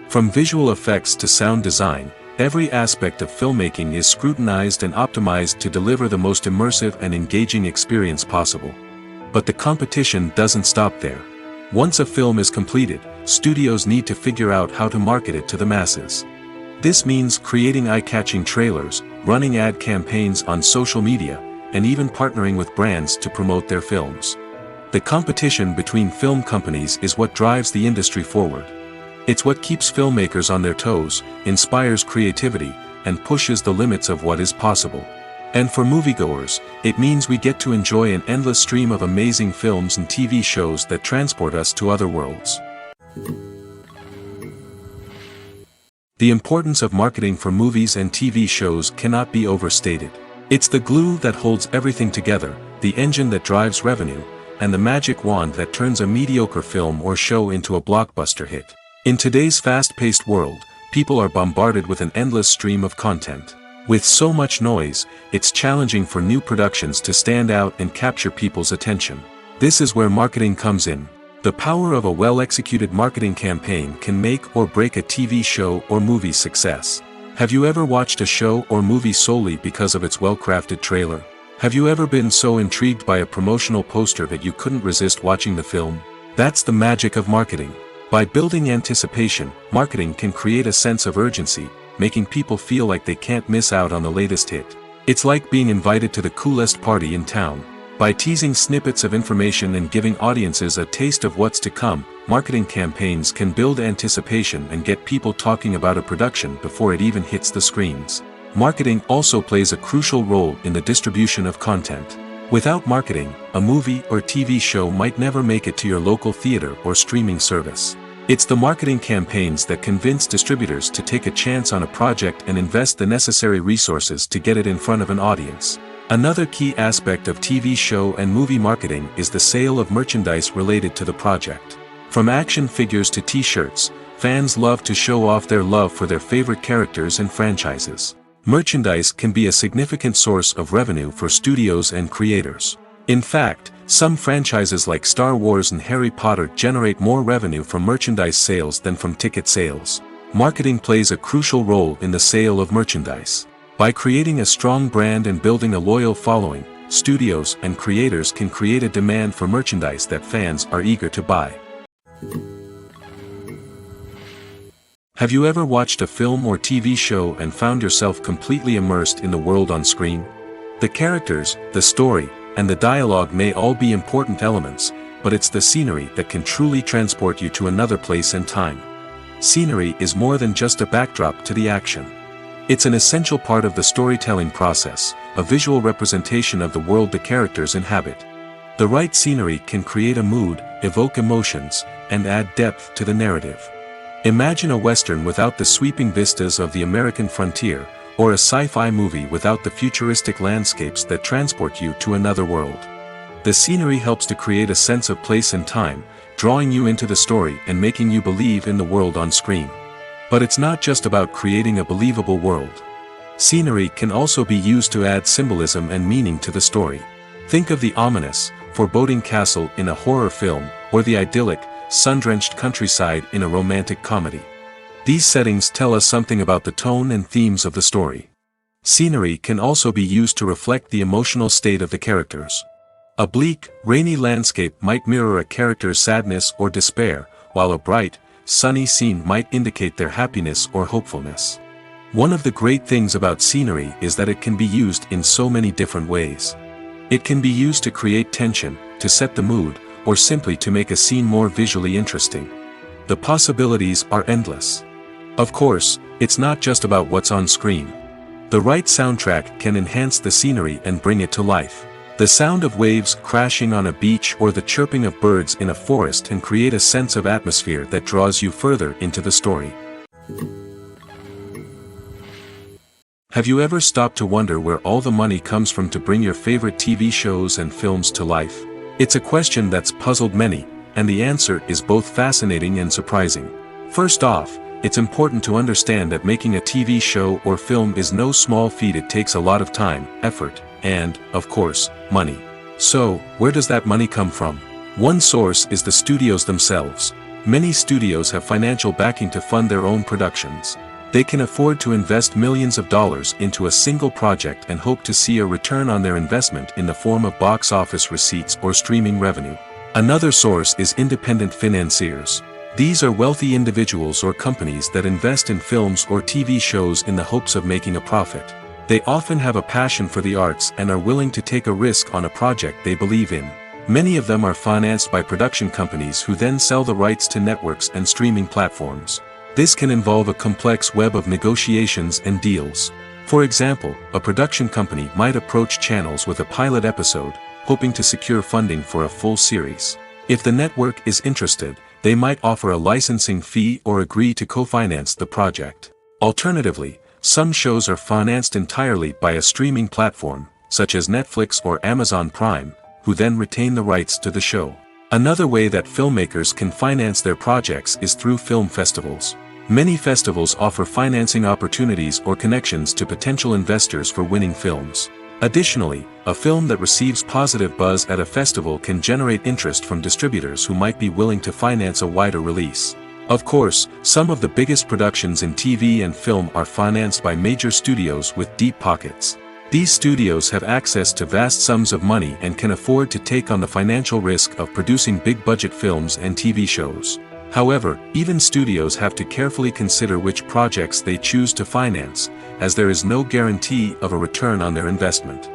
From visual effects to sound design, every aspect of filmmaking is scrutinized and optimized to deliver the most immersive and engaging experience possible. But the competition doesn't stop there. Once a film is completed, studios need to figure out how to market it to the masses. This means creating eye-catching trailers, running ad campaigns on social media, and even partnering with brands to promote their films. The competition between film companies is what drives the industry forward. It's what keeps filmmakers on their toes, inspires creativity, and pushes the limits of what is possible. And for moviegoers, it means we get to enjoy an endless stream of amazing films and TV shows that transport us to other worlds. The importance of marketing for movies and TV shows cannot be overstated. It's the glue that holds everything together, the engine that drives revenue, and the magic wand that turns a mediocre film or show into a blockbuster hit. In today's fast-paced world, people are bombarded with an endless stream of content. With so much noise, it's challenging for new productions to stand out and capture people's attention. This is where marketing comes in. The power of a well-executed marketing campaign can make or break a TV show or movie's success. Have you ever watched a show or movie solely because of its well-crafted trailer? Have you ever been so intrigued by a promotional poster that you couldn't resist watching the film? That's the magic of marketing. By building anticipation, marketing can create a sense of urgency, making people feel like they can't miss out on the latest hit. It's like being invited to the coolest party in town. By teasing snippets of information and giving audiences a taste of what's to come, marketing campaigns can build anticipation and get people talking about a production before it even hits the screens. Marketing also plays a crucial role in the distribution of content. Without marketing, a movie or TV show might never make it to your local theater or streaming service. It's the marketing campaigns that convince distributors to take a chance on a project and invest the necessary resources to get it in front of an audience. Another key aspect of TV show and movie marketing is the sale of merchandise related to the project. From action figures to t-shirts, fans love to show off their love for their favorite characters and franchises. Merchandise can be a significant source of revenue for studios and creators. In fact, some franchises like Star Wars and Harry Potter generate more revenue from merchandise sales than from ticket sales. Marketing plays a crucial role in the sale of merchandise. By creating a strong brand and building a loyal following, studios and creators can create a demand for merchandise that fans are eager to buy. Have you ever watched a film or TV show and found yourself completely immersed in the world on screen? The characters, the story, and the dialogue may all be important elements, but it's the scenery that can truly transport you to another place and time. Scenery is more than just a backdrop to the action. It's an essential part of the storytelling process, a visual representation of the world the characters inhabit. The right scenery can create a mood, evoke emotions, and add depth to the narrative. Imagine a Western without the sweeping vistas of the American frontier, or a sci-fi movie without the futuristic landscapes that transport you to another world. The scenery helps to create a sense of place and time, drawing you into the story and making you believe in the world on screen. But it's not just about creating a believable world. Scenery can also be used to add symbolism and meaning to the story. Think of the ominous, foreboding castle in a horror film, or the idyllic, sun-drenched countryside in a romantic comedy. These settings tell us something about the tone and themes of the story. Scenery can also be used to reflect the emotional state of the characters. A bleak, rainy landscape might mirror a character's sadness or despair, while a bright, sunny scene might indicate their happiness or hopefulness. One of the great things about scenery is that it can be used in so many different ways. It can be used to create tension, to set the mood, or simply to make a scene more visually interesting. The possibilities are endless. Of course, it's not just about what's on screen. The right soundtrack can enhance the scenery and bring it to life. The sound of waves crashing on a beach or the chirping of birds in a forest can create a sense of atmosphere that draws you further into the story. Have you ever stopped to wonder where all the money comes from to bring your favorite TV shows and films to life? It's a question that's puzzled many, and the answer is both fascinating and surprising. First off, it's important to understand that making a TV show or film is no small feat. It takes a lot of time, effort, and, of course, money. So, where does that money come from? One source is the studios themselves. Many studios have financial backing to fund their own productions. They can afford to invest millions of dollars into a single project and hope to see a return on their investment in the form of box office receipts or streaming revenue. Another source is independent financiers. These are wealthy individuals or companies that invest in films or TV shows in the hopes of making a profit. They often have a passion for the arts and are willing to take a risk on a project they believe in. Many of them are financed by production companies who then sell the rights to networks and streaming platforms. This can involve a complex web of negotiations and deals. For example, a production company might approach channels with a pilot episode, hoping to secure funding for a full series. If the network is interested, they might offer a licensing fee or agree to co-finance the project. Alternatively, some shows are financed entirely by a streaming platform, such as Netflix or Amazon Prime, who then retain the rights to the show. Another way that filmmakers can finance their projects is through film festivals. Many festivals offer financing opportunities or connections to potential investors for winning films. Additionally, a film that receives positive buzz at a festival can generate interest from distributors who might be willing to finance a wider release. Of course, some of the biggest productions in TV and film are financed by major studios with deep pockets. These studios have access to vast sums of money and can afford to take on the financial risk of producing big-budget films and TV shows. However, even studios have to carefully consider which projects they choose to finance, as there is no guarantee of a return on their investment.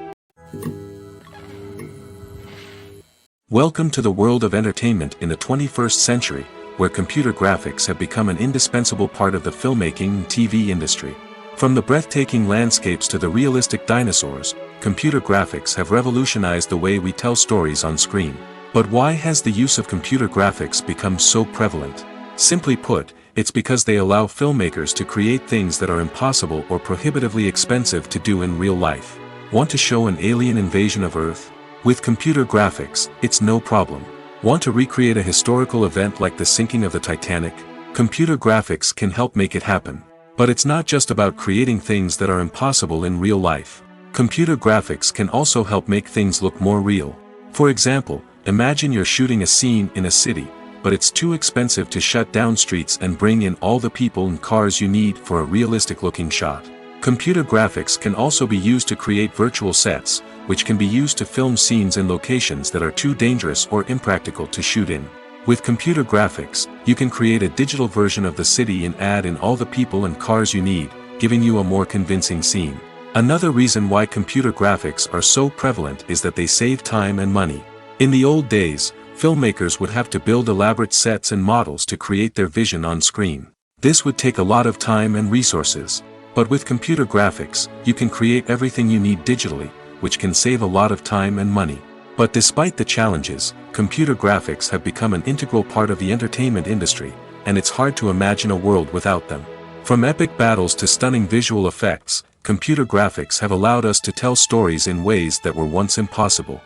Welcome to the world of entertainment in the 21st century, where computer graphics have become an indispensable part of the filmmaking and TV industry. From the breathtaking landscapes to the realistic dinosaurs, computer graphics have revolutionized the way we tell stories on screen. But why has the use of computer graphics become so prevalent? Simply put, it's because they allow filmmakers to create things that are impossible or prohibitively expensive to do in real life. Want to show an alien invasion of Earth? With computer graphics, it's no problem. Want to recreate a historical event like the sinking of the Titanic? Computer graphics can help make it happen. But it's not just about creating things that are impossible in real life. Computer graphics can also help make things look more real. For example, imagine you're shooting a scene in a city, but it's too expensive to shut down streets and bring in all the people and cars you need for a realistic-looking shot. Computer graphics can also be used to create virtual sets, which can be used to film scenes in locations that are too dangerous or impractical to shoot in. With computer graphics, you can create a digital version of the city and add in all the people and cars you need, giving you a more convincing scene. Another reason why computer graphics are so prevalent is that they save time and money. In the old days, filmmakers would have to build elaborate sets and models to create their vision on screen. This would take a lot of time and resources. But with computer graphics, you can create everything you need digitally, which can save a lot of time and money. But despite the challenges, computer graphics have become an integral part of the entertainment industry, and it's hard to imagine a world without them. From epic battles to stunning visual effects, computer graphics have allowed us to tell stories in ways that were once impossible.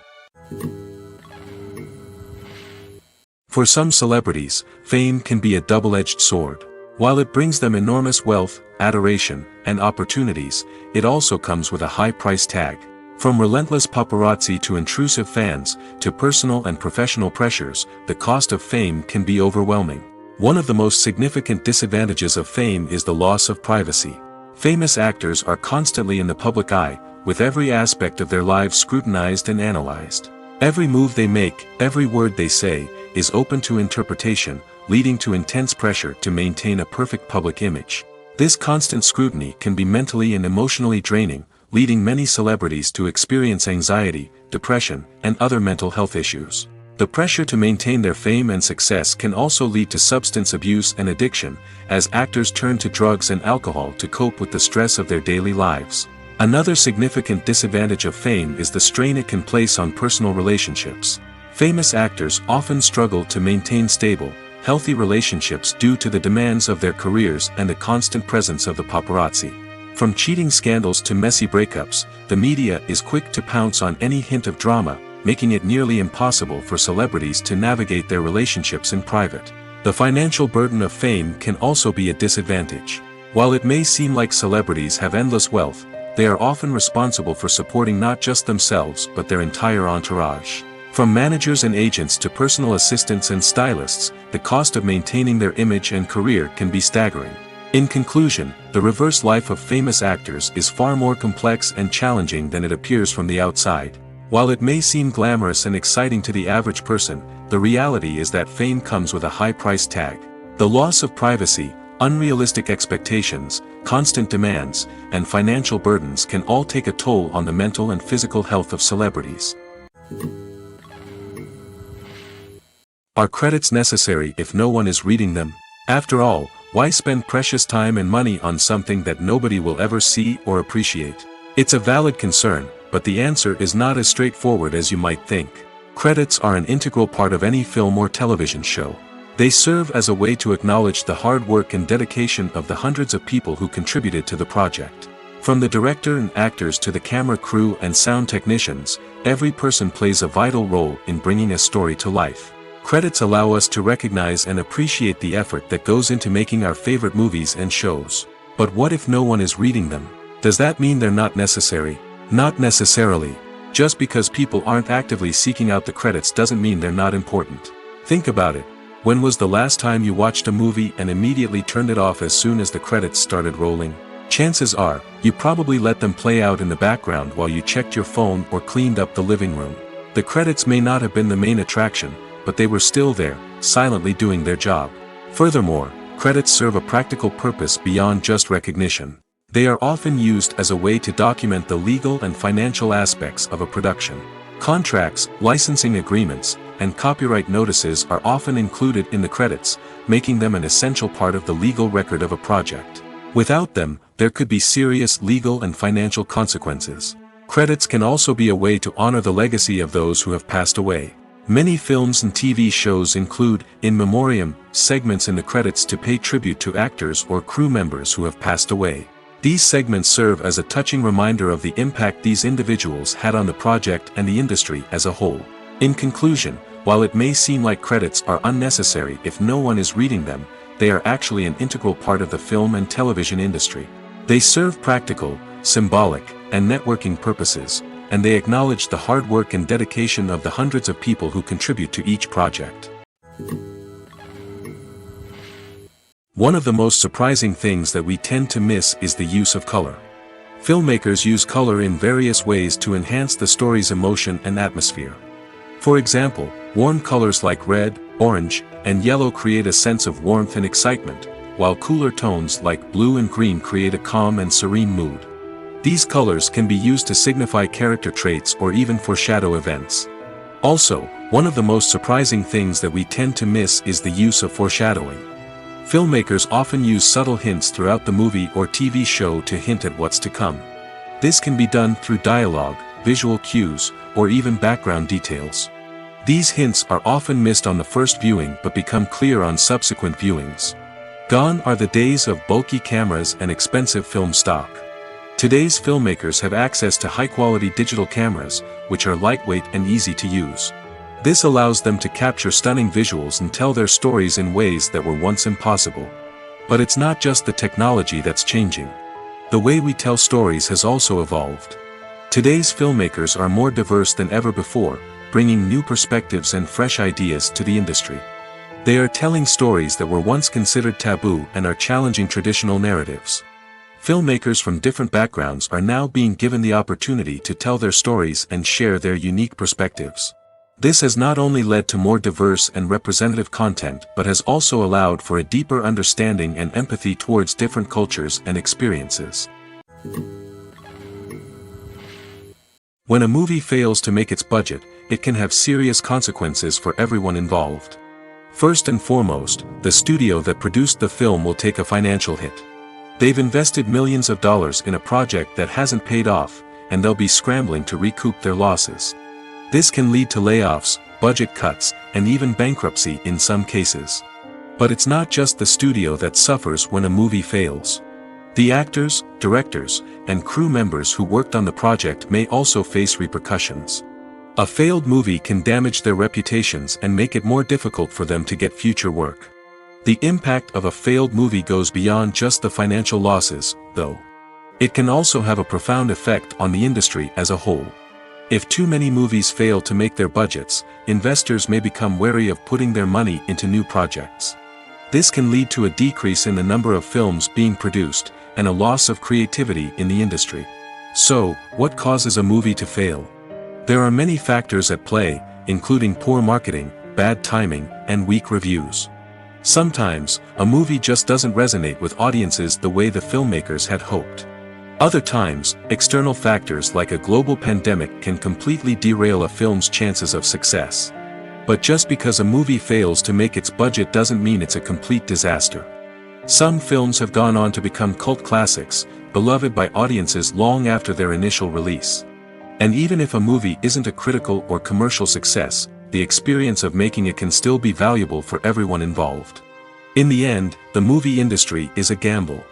For some celebrities, fame can be a double-edged sword. While it brings them enormous wealth, adoration, and opportunities, it also comes with a high price tag. From relentless paparazzi to intrusive fans, to personal and professional pressures, the cost of fame can be overwhelming. One of the most significant disadvantages of fame is the loss of privacy. Famous actors are constantly in the public eye, with every aspect of their lives scrutinized and analyzed. Every move they make, every word they say, is open to interpretation, leading to intense pressure to maintain a perfect public image. This constant scrutiny can be mentally and emotionally draining, leading many celebrities to experience anxiety, depression, and other mental health issues. The pressure to maintain their fame and success can also lead to substance abuse and addiction, as actors turn to drugs and alcohol to cope with the stress of their daily lives. Another significant disadvantage of fame is the strain it can place on personal relationships. Famous actors often struggle to maintain stable, healthy relationships due to the demands of their careers and the constant presence of the paparazzi. From cheating scandals to messy breakups, the media is quick to pounce on any hint of drama, making it nearly impossible for celebrities to navigate their relationships in private. The financial burden of fame can also be a disadvantage. While it may seem like celebrities have endless wealth, they are often responsible for supporting not just themselves but their entire entourage. From managers and agents to personal assistants and stylists, the cost of maintaining their image and career can be staggering. In conclusion, the reverse life of famous actors is far more complex and challenging than it appears from the outside. While it may seem glamorous and exciting to the average person, the reality is that fame comes with a high price tag. The loss of privacy, unrealistic expectations, constant demands, and financial burdens can all take a toll on the mental and physical health of celebrities. Are credits necessary if no one is reading them? After all, why spend precious time and money on something that nobody will ever see or appreciate? It's a valid concern, but the answer is not as straightforward as you might think. Credits are an integral part of any film or television show. They serve as a way to acknowledge the hard work and dedication of the hundreds of people who contributed to the project. From the director and actors to the camera crew and sound technicians, every person plays a vital role in bringing a story to life. Credits allow us to recognize and appreciate the effort that goes into making our favorite movies and shows. But what if no one is reading them? Does that mean they're not necessary? Not necessarily. Just because people aren't actively seeking out the credits doesn't mean they're not important. Think about it. When was the last time you watched a movie and immediately turned it off as soon as the credits started rolling? Chances are, you probably let them play out in the background while you checked your phone or cleaned up the living room. The credits may not have been the main attraction, but they were still there, silently doing their job. Furthermore, credits serve a practical purpose beyond just recognition. They are often used as a way to document the legal and financial aspects of a production. Contracts, licensing agreements, and copyright notices are often included in the credits, making them an essential part of the legal record of a project. Without them, there could be serious legal and financial consequences. Credits can also be a way to honor the legacy of those who have passed away. Many films and TV shows include, in memoriam, segments in the credits to pay tribute to actors or crew members who have passed away. These segments serve as a touching reminder of the impact these individuals had on the project and the industry as a whole. In conclusion, while it may seem like credits are unnecessary if no one is reading them, they are actually an integral part of the film and television industry. They serve practical, symbolic, and networking purposes, and they acknowledge the hard work and dedication of the hundreds of people who contribute to each project. One of the most surprising things that we tend to miss is the use of color. Filmmakers use color in various ways to enhance the story's emotion and atmosphere. For example, warm colors like red, orange, and yellow create a sense of warmth and excitement, while cooler tones like blue and green create a calm and serene mood. These colors can be used to signify character traits or even foreshadow events. Also, one of the most surprising things that we tend to miss is the use of foreshadowing. Filmmakers often use subtle hints throughout the movie or TV show to hint at what's to come. This can be done through dialogue, visual cues, or even background details. These hints are often missed on the first viewing but become clear on subsequent viewings. Gone are the days of bulky cameras and expensive film stock. Today's filmmakers have access to high-quality digital cameras, which are lightweight and easy to use. This allows them to capture stunning visuals and tell their stories in ways that were once impossible. But it's not just the technology that's changing. The way we tell stories has also evolved. Today's filmmakers are more diverse than ever before, bringing new perspectives and fresh ideas to the industry. They are telling stories that were once considered taboo and are challenging traditional narratives. Filmmakers from different backgrounds are now being given the opportunity to tell their stories and share their unique perspectives. This has not only led to more diverse and representative content but has also allowed for a deeper understanding and empathy towards different cultures and experiences. When a movie fails to make its budget, it can have serious consequences for everyone involved. First and foremost, the studio that produced the film will take a financial hit. They've invested millions of dollars in a project that hasn't paid off, and they'll be scrambling to recoup their losses. This can lead to layoffs, budget cuts, and even bankruptcy in some cases. But it's not just the studio that suffers when a movie fails. The actors, directors, and crew members who worked on the project may also face repercussions. A failed movie can damage their reputations and make it more difficult for them to get future work. The impact of a failed movie goes beyond just the financial losses, though. It can also have a profound effect on the industry as a whole. If too many movies fail to make their budgets, investors may become wary of putting their money into new projects. This can lead to a decrease in the number of films being produced, and a loss of creativity in the industry. So, what causes a movie to fail? There are many factors at play, including poor marketing, bad timing, and weak reviews. Sometimes, a movie just doesn't resonate with audiences the way the filmmakers had hoped. Other times, external factors like a global pandemic can completely derail a film's chances of success. But just because a movie fails to make its budget doesn't mean it's a complete disaster. Some films have gone on to become cult classics, beloved by audiences long after their initial release. And even if a movie isn't a critical or commercial success, the experience of making it can still be valuable for everyone involved. In the end, the movie industry is a gamble.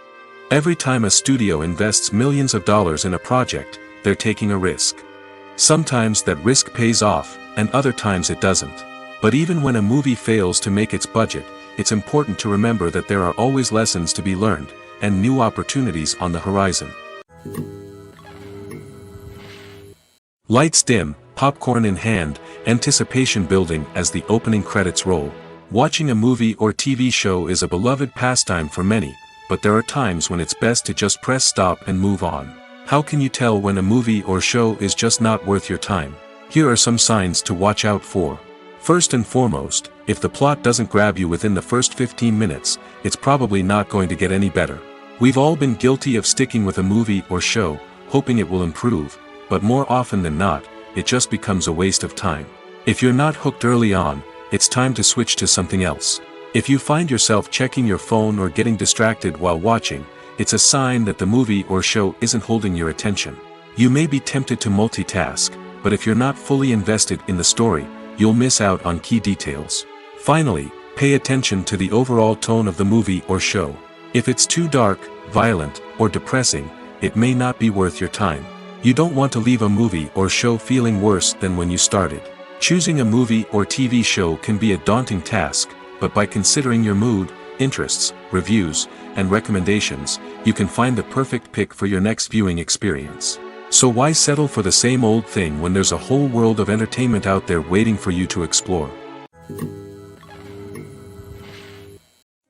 Every time a studio invests millions of dollars in a project, they're taking a risk. Sometimes that risk pays off, and other times it doesn't. But even when a movie fails to make its budget, it's important to remember that there are always lessons to be learned, and new opportunities on the horizon. Lights dim, popcorn in hand, anticipation building as the opening credits roll. Watching a movie or TV show is a beloved pastime for many, but there are times when it's best to just press stop and move on. How can you tell when a movie or show is just not worth your time? Here are some signs to watch out for. First and foremost, if the plot doesn't grab you within the first 15 minutes, it's probably not going to get any better. We've all been guilty of sticking with a movie or show, hoping it will improve, but more often than not, it just becomes a waste of time. If you're not hooked early on, it's time to switch to something else. If you find yourself checking your phone or getting distracted while watching, it's a sign that the movie or show isn't holding your attention. You may be tempted to multitask, but if you're not fully invested in the story, you'll miss out on key details. Finally, pay attention to the overall tone of the movie or show. If it's too dark, violent, or depressing, it may not be worth your time. You don't want to leave a movie or show feeling worse than when you started. Choosing a movie or TV show can be a daunting task, but by considering your mood, interests, reviews, and recommendations, you can find the perfect pick for your next viewing experience. So why settle for the same old thing when there's a whole world of entertainment out there waiting for you to explore?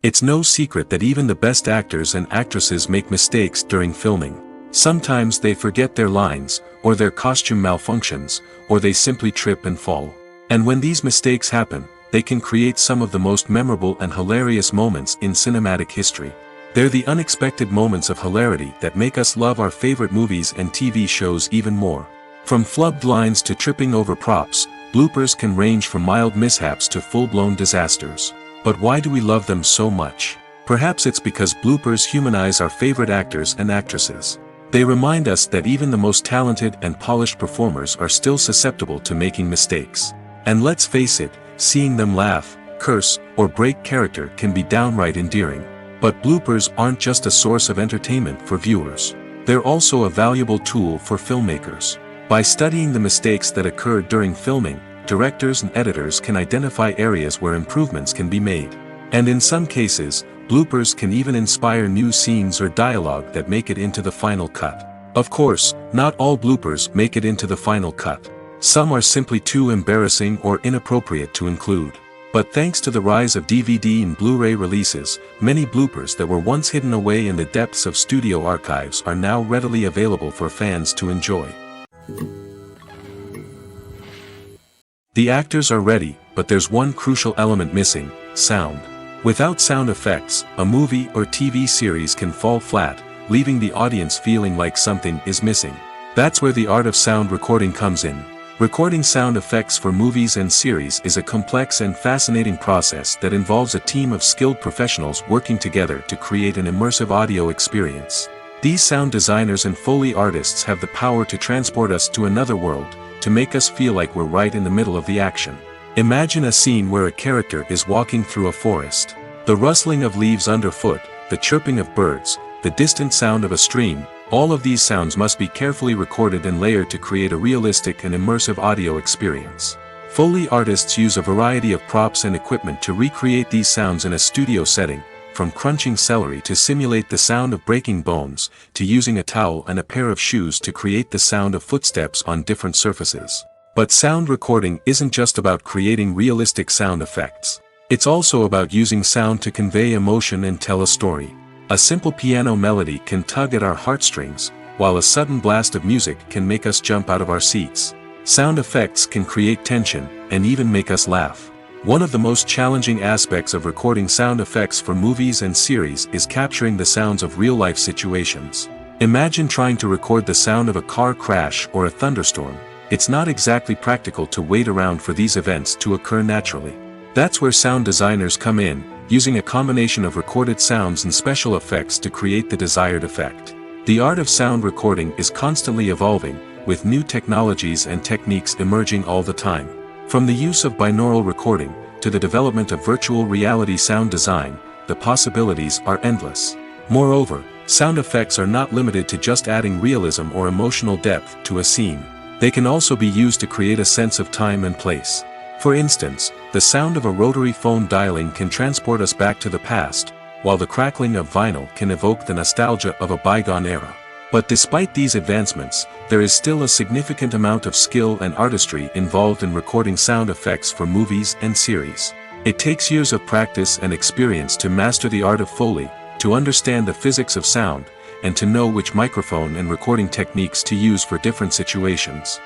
It's no secret that even the best actors and actresses make mistakes during filming. Sometimes they forget their lines, or their costume malfunctions, or they simply trip and fall. And when these mistakes happen, they can create some of the most memorable and hilarious moments in cinematic history. They're the unexpected moments of hilarity that make us love our favorite movies and TV shows even more. From flubbed lines to tripping over props, bloopers can range from mild mishaps to full-blown disasters. But why do we love them so much? Perhaps it's because bloopers humanize our favorite actors and actresses. They remind us that even the most talented and polished performers are still susceptible to making mistakes. And let's face it, seeing them laugh, curse, or break character can be downright endearing. But bloopers aren't just a source of entertainment for viewers. They're also a valuable tool for filmmakers. By studying the mistakes that occurred during filming, directors and editors can identify areas where improvements can be made. And in some cases, bloopers can even inspire new scenes or dialogue that make it into the final cut. Of course, not all bloopers make it into the final cut. Some are simply too embarrassing or inappropriate to include. But thanks to the rise of DVD and Blu-ray releases, many bloopers that were once hidden away in the depths of studio archives are now readily available for fans to enjoy. The actors are ready, but there's one crucial element missing: sound. Without sound effects, a movie or TV series can fall flat, leaving the audience feeling like something is missing. That's where the art of sound recording comes in. Recording sound effects for movies and series is a complex and fascinating process that involves a team of skilled professionals working together to create an immersive audio experience. These sound designers and Foley artists have the power to transport us to another world, to make us feel like we're right in the middle of the action. Imagine a scene where a character is walking through a forest. The rustling of leaves underfoot, the chirping of birds, the distant sound of a stream, all of these sounds must be carefully recorded and layered to create a realistic and immersive audio experience. Foley artists use a variety of props and equipment to recreate these sounds in a studio setting, from crunching celery to simulate the sound of breaking bones, to using a towel and a pair of shoes to create the sound of footsteps on different surfaces. But sound recording isn't just about creating realistic sound effects. It's also about using sound to convey emotion and tell a story. A simple piano melody can tug at our heartstrings, while a sudden blast of music can make us jump out of our seats. Sound effects can create tension, and even make us laugh. One of the most challenging aspects of recording sound effects for movies and series is capturing the sounds of real-life situations. Imagine trying to record the sound of a car crash or a thunderstorm. It's not exactly practical to wait around for these events to occur naturally. That's where sound designers come in, using a combination of recorded sounds and special effects to create the desired effect. The art of sound recording is constantly evolving, with new technologies and techniques emerging all the time. From the use of binaural recording, to the development of virtual reality sound design, the possibilities are endless. Moreover, sound effects are not limited to just adding realism or emotional depth to a scene. They can also be used to create a sense of time and place. For instance, the sound of a rotary phone dialing can transport us back to the past, while the crackling of vinyl can evoke the nostalgia of a bygone era. But despite these advancements, there is still a significant amount of skill and artistry involved in recording sound effects for movies and series. It takes years of practice and experience to master the art of Foley, to understand the physics of sound, and to know which microphone and recording techniques to use for different situations.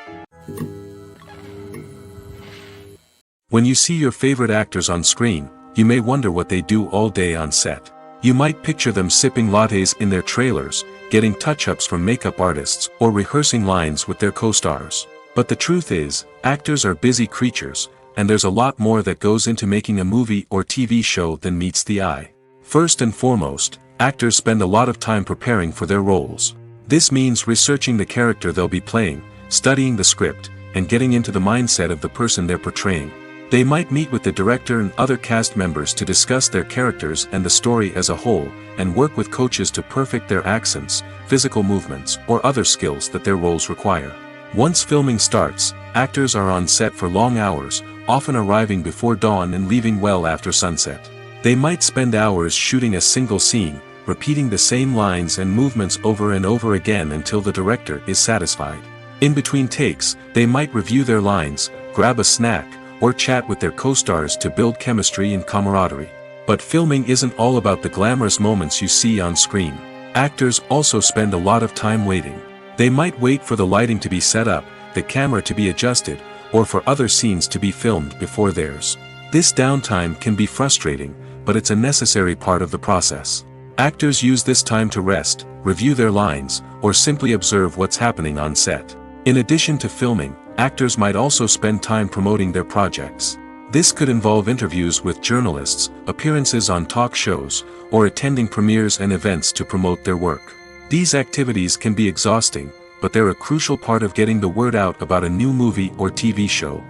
When you see your favorite actors on screen, you may wonder what they do all day on set. You might picture them sipping lattes in their trailers, getting touch-ups from makeup artists, or rehearsing lines with their co-stars. But the truth is, actors are busy creatures, and there's a lot more that goes into making a movie or TV show than meets the eye. First and foremost, actors spend a lot of time preparing for their roles. This means researching the character they'll be playing, studying the script, and getting into the mindset of the person they're portraying. They might meet with the director and other cast members to discuss their characters and the story as a whole, and work with coaches to perfect their accents, physical movements, or other skills that their roles require. Once filming starts, actors are on set for long hours, often arriving before dawn and leaving well after sunset. They might spend hours shooting a single scene, repeating the same lines and movements over and over again until the director is satisfied. In between takes, they might review their lines, grab a snack, or chat with their co-stars to build chemistry and camaraderie. But filming isn't all about the glamorous moments you see on screen. Actors also spend a lot of time waiting. They might wait for the lighting to be set up, the camera to be adjusted, or for other scenes to be filmed before theirs. This downtime can be frustrating, but it's a necessary part of the process. Actors use this time to rest, review their lines, or simply observe what's happening on set. In addition to filming, actors might also spend time promoting their projects. This could involve interviews with journalists, appearances on talk shows, or attending premieres and events to promote their work. These activities can be exhausting, but they're a crucial part of getting the word out about a new movie or TV show.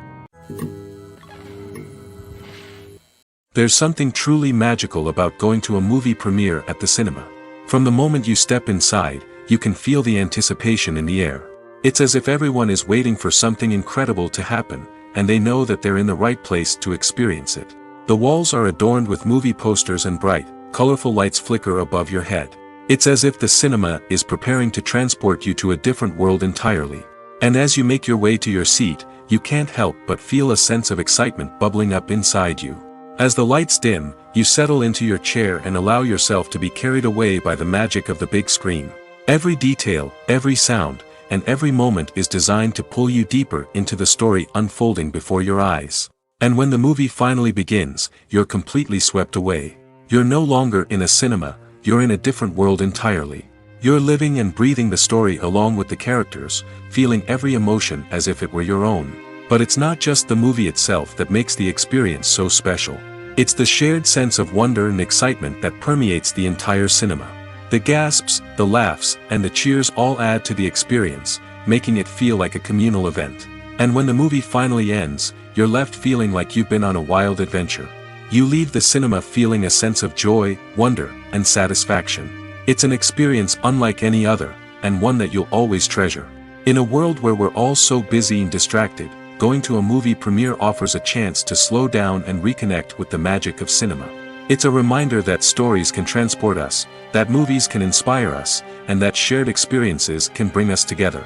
There's something truly magical about going to a movie premiere at the cinema. From the moment you step inside, you can feel the anticipation in the air. It's as if everyone is waiting for something incredible to happen, and they know that they're in the right place to experience it. The walls are adorned with movie posters and bright, colorful lights flicker above your head. It's as if the cinema is preparing to transport you to a different world entirely. And as you make your way to your seat, you can't help but feel a sense of excitement bubbling up inside you. As the lights dim, you settle into your chair and allow yourself to be carried away by the magic of the big screen. Every detail, every sound, and every moment is designed to pull you deeper into the story unfolding before your eyes. And when the movie finally begins, you're completely swept away. You're no longer in a cinema, you're in a different world entirely. You're living and breathing the story along with the characters, feeling every emotion as if it were your own. But it's not just the movie itself that makes the experience so special. It's the shared sense of wonder and excitement that permeates the entire cinema. The gasps, the laughs, and the cheers all add to the experience, making it feel like a communal event. And when the movie finally ends, you're left feeling like you've been on a wild adventure. You leave the cinema feeling a sense of joy, wonder, and satisfaction. It's an experience unlike any other, and one that you'll always treasure. In a world where we're all so busy and distracted, going to a movie premiere offers a chance to slow down and reconnect with the magic of cinema. It's a reminder that stories can transport us, that movies can inspire us, and that shared experiences can bring us together.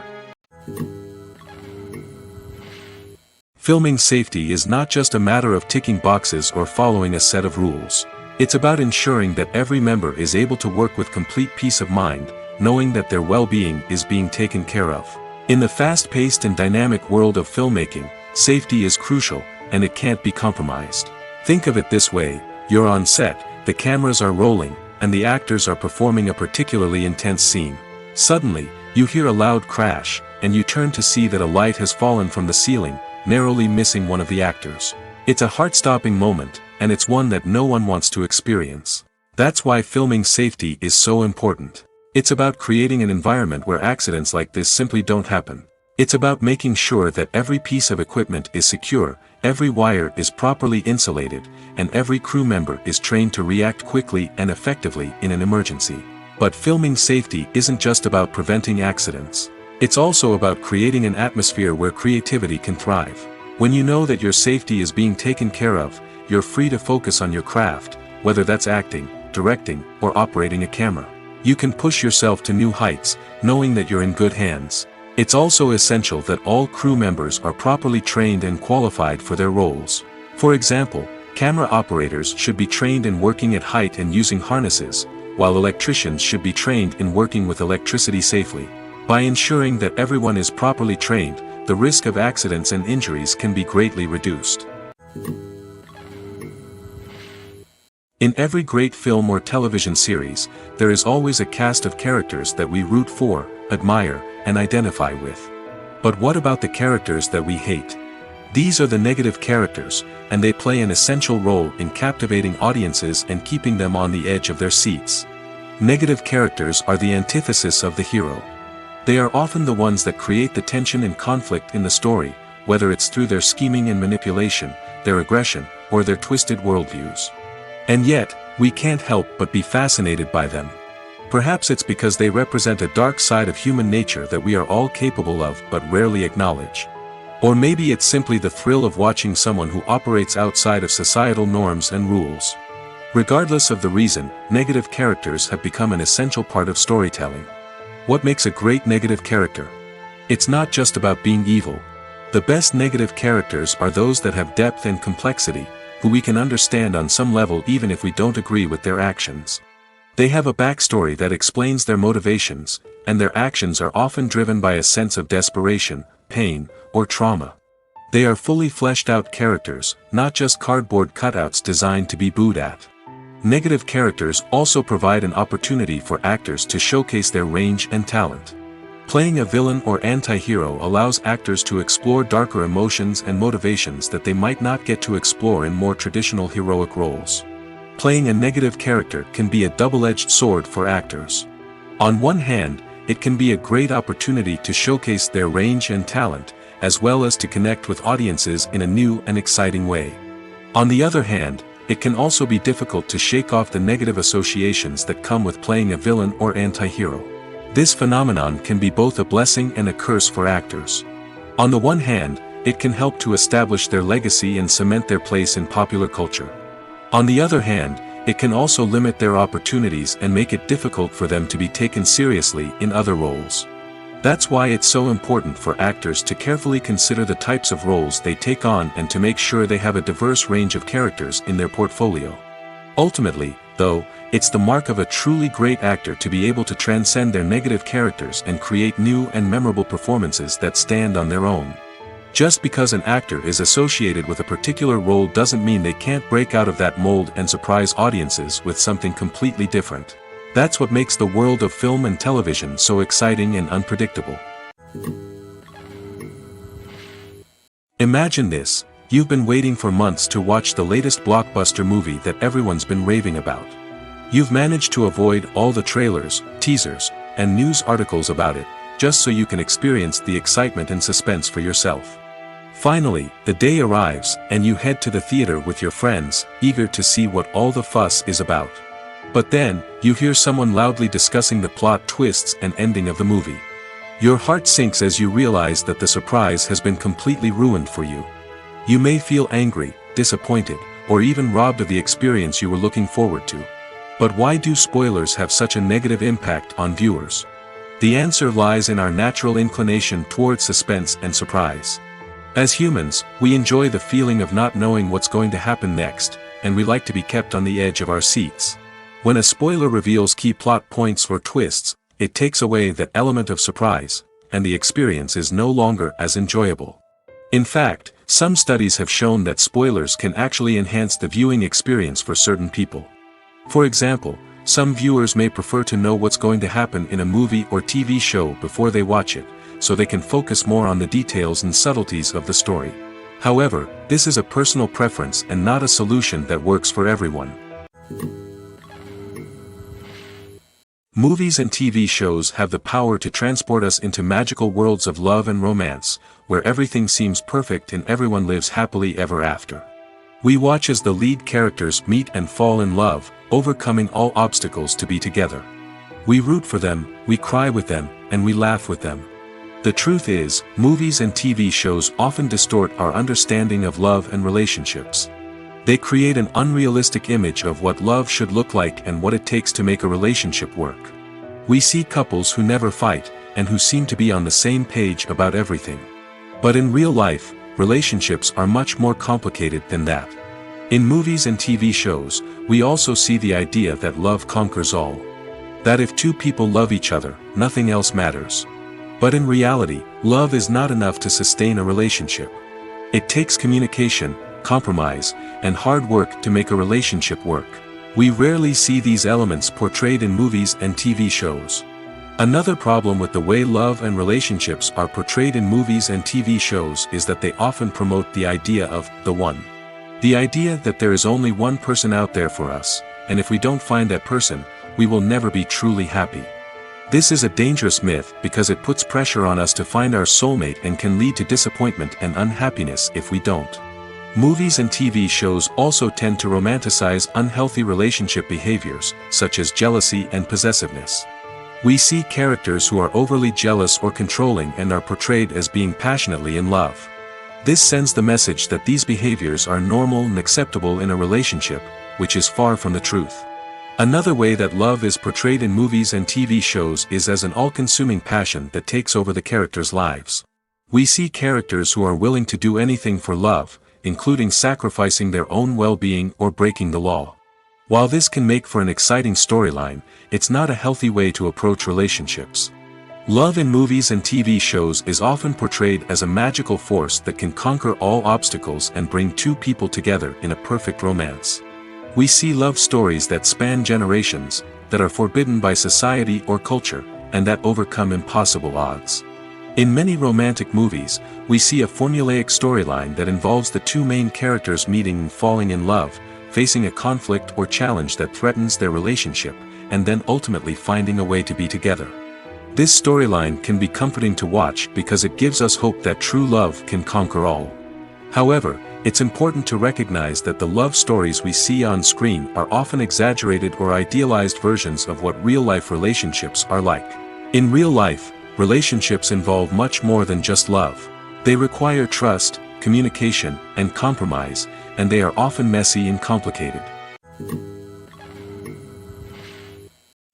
Filming safety is not just a matter of ticking boxes or following a set of rules. It's about ensuring that every member is able to work with complete peace of mind, knowing that their well-being is being taken care of. In the fast-paced and dynamic world of filmmaking, safety is crucial, and it can't be compromised. Think of it this way: you're on set, the cameras are rolling, and the actors are performing a particularly intense scene. Suddenly, you hear a loud crash, and you turn to see that a light has fallen from the ceiling, narrowly missing one of the actors. It's a heart-stopping moment, and it's one that no one wants to experience. That's why filming safety is so important. It's about creating an environment where accidents like this simply don't happen. It's about making sure that every piece of equipment is secure, every wire is properly insulated, and every crew member is trained to react quickly and effectively in an emergency. But filming safety isn't just about preventing accidents. It's also about creating an atmosphere where creativity can thrive. When you know that your safety is being taken care of, you're free to focus on your craft, whether that's acting, directing, or operating a camera. You can push yourself to new heights, knowing that you're in good hands. It's also essential that all crew members are properly trained and qualified for their roles. For example, camera operators should be trained in working at height and using harnesses, while electricians should be trained in working with electricity safely. By ensuring that everyone is properly trained, the risk of accidents and injuries can be greatly reduced. In every great film or television series, there is always a cast of characters that we root for, admire, and identify with. But what about the characters that we hate? These are the negative characters, and they play an essential role in captivating audiences and keeping them on the edge of their seats. Negative characters are the antithesis of the hero. They are often the ones that create the tension and conflict in the story, whether it's through their scheming and manipulation, their aggression, or their twisted worldviews. And yet, we can't help but be fascinated by them. Perhaps it's because they represent a dark side of human nature that we are all capable of but rarely acknowledge. Or maybe it's simply the thrill of watching someone who operates outside of societal norms and rules. Regardless of the reason, negative characters have become an essential part of storytelling. What makes a great negative character? It's not just about being evil. The best negative characters are those that have depth and complexity, who we can understand on some level even if we don't agree with their actions. They have a backstory that explains their motivations, and their actions are often driven by a sense of desperation, pain, or trauma. They are fully fleshed out characters, not just cardboard cutouts designed to be booed at. Negative characters also provide an opportunity for actors to showcase their range and talent. Playing a villain or anti-hero allows actors to explore darker emotions and motivations that they might not get to explore in more traditional heroic roles. Playing a negative character can be a double-edged sword for actors. On one hand, it can be a great opportunity to showcase their range and talent, as well as to connect with audiences in a new and exciting way. On the other hand, it can also be difficult to shake off the negative associations that come with playing a villain or anti-hero. This phenomenon can be both a blessing and a curse for actors. On the one hand, it can help to establish their legacy and cement their place in popular culture. On the other hand, it can also limit their opportunities and make it difficult for them to be taken seriously in other roles. That's why it's so important for actors to carefully consider the types of roles they take on and to make sure they have a diverse range of characters in their portfolio. Ultimately, though, it's the mark of a truly great actor to be able to transcend their negative characters and create new and memorable performances that stand on their own. Just because an actor is associated with a particular role doesn't mean they can't break out of that mold and surprise audiences with something completely different. That's what makes the world of film and television so exciting and unpredictable. Imagine this: you've been waiting for months to watch the latest blockbuster movie that everyone's been raving about. You've managed to avoid all the trailers, teasers, and news articles about it, just so you can experience the excitement and suspense for yourself. Finally, the day arrives, and you head to the theater with your friends, eager to see what all the fuss is about. But then, you hear someone loudly discussing the plot twists and ending of the movie. Your heart sinks as you realize that the surprise has been completely ruined for you. You may feel angry, disappointed, or even robbed of the experience you were looking forward to. But why do spoilers have such a negative impact on viewers? The answer lies in our natural inclination towards suspense and surprise. As humans, we enjoy the feeling of not knowing what's going to happen next, and we like to be kept on the edge of our seats. When a spoiler reveals key plot points or twists, it takes away that element of surprise, and the experience is no longer as enjoyable. In fact, some studies have shown that spoilers can actually enhance the viewing experience for certain people. For example, some viewers may prefer to know what's going to happen in a movie or TV show before they watch it, so they can focus more on the details and subtleties of the story. However, this is a personal preference and not a solution that works for everyone. Movies and TV shows have the power to transport us into magical worlds of love and romance, where everything seems perfect and everyone lives happily ever after. We watch as the lead characters meet and fall in love, overcoming all obstacles to be together. We root for them, we cry with them, and we laugh with them. The truth is, movies and TV shows often distort our understanding of love and relationships. They create an unrealistic image of what love should look like and what it takes to make a relationship work. We see couples who never fight, and who seem to be on the same page about everything. But in real life, relationships are much more complicated than that. In movies and TV shows, we also see the idea that love conquers all. That if two people love each other, nothing else matters. But in reality, love is not enough to sustain a relationship. It takes communication, compromise, and hard work to make a relationship work. We rarely see these elements portrayed in movies and TV shows. Another problem with the way love and relationships are portrayed in movies and TV shows is that they often promote the idea of the one. The idea that there is only one person out there for us, and if we don't find that person, we will never be truly happy. This is a dangerous myth because it puts pressure on us to find our soulmate and can lead to disappointment and unhappiness if we don't. Movies and TV shows also tend to romanticize unhealthy relationship behaviors, such as jealousy and possessiveness. We see characters who are overly jealous or controlling and are portrayed as being passionately in love. This sends the message that these behaviors are normal and acceptable in a relationship, which is far from the truth. Another way that love is portrayed in movies and TV shows is as an all-consuming passion that takes over the characters' lives. We see characters who are willing to do anything for love, including sacrificing their own well-being or breaking the law. While this can make for an exciting storyline, it's not a healthy way to approach relationships. Love in movies and TV shows is often portrayed as a magical force that can conquer all obstacles and bring two people together in a perfect romance. We see love stories that span generations, that are forbidden by society or culture, and that overcome impossible odds. In many romantic movies, we see a formulaic storyline that involves the two main characters meeting and falling in love, facing a conflict or challenge that threatens their relationship, and then ultimately finding a way to be together. This storyline can be comforting to watch because it gives us hope that true love can conquer all. However, it's important to recognize that the love stories we see on screen are often exaggerated or idealized versions of what real-life relationships are like. In real life, relationships involve much more than just love. They require trust, communication, and compromise, and they are often messy and complicated.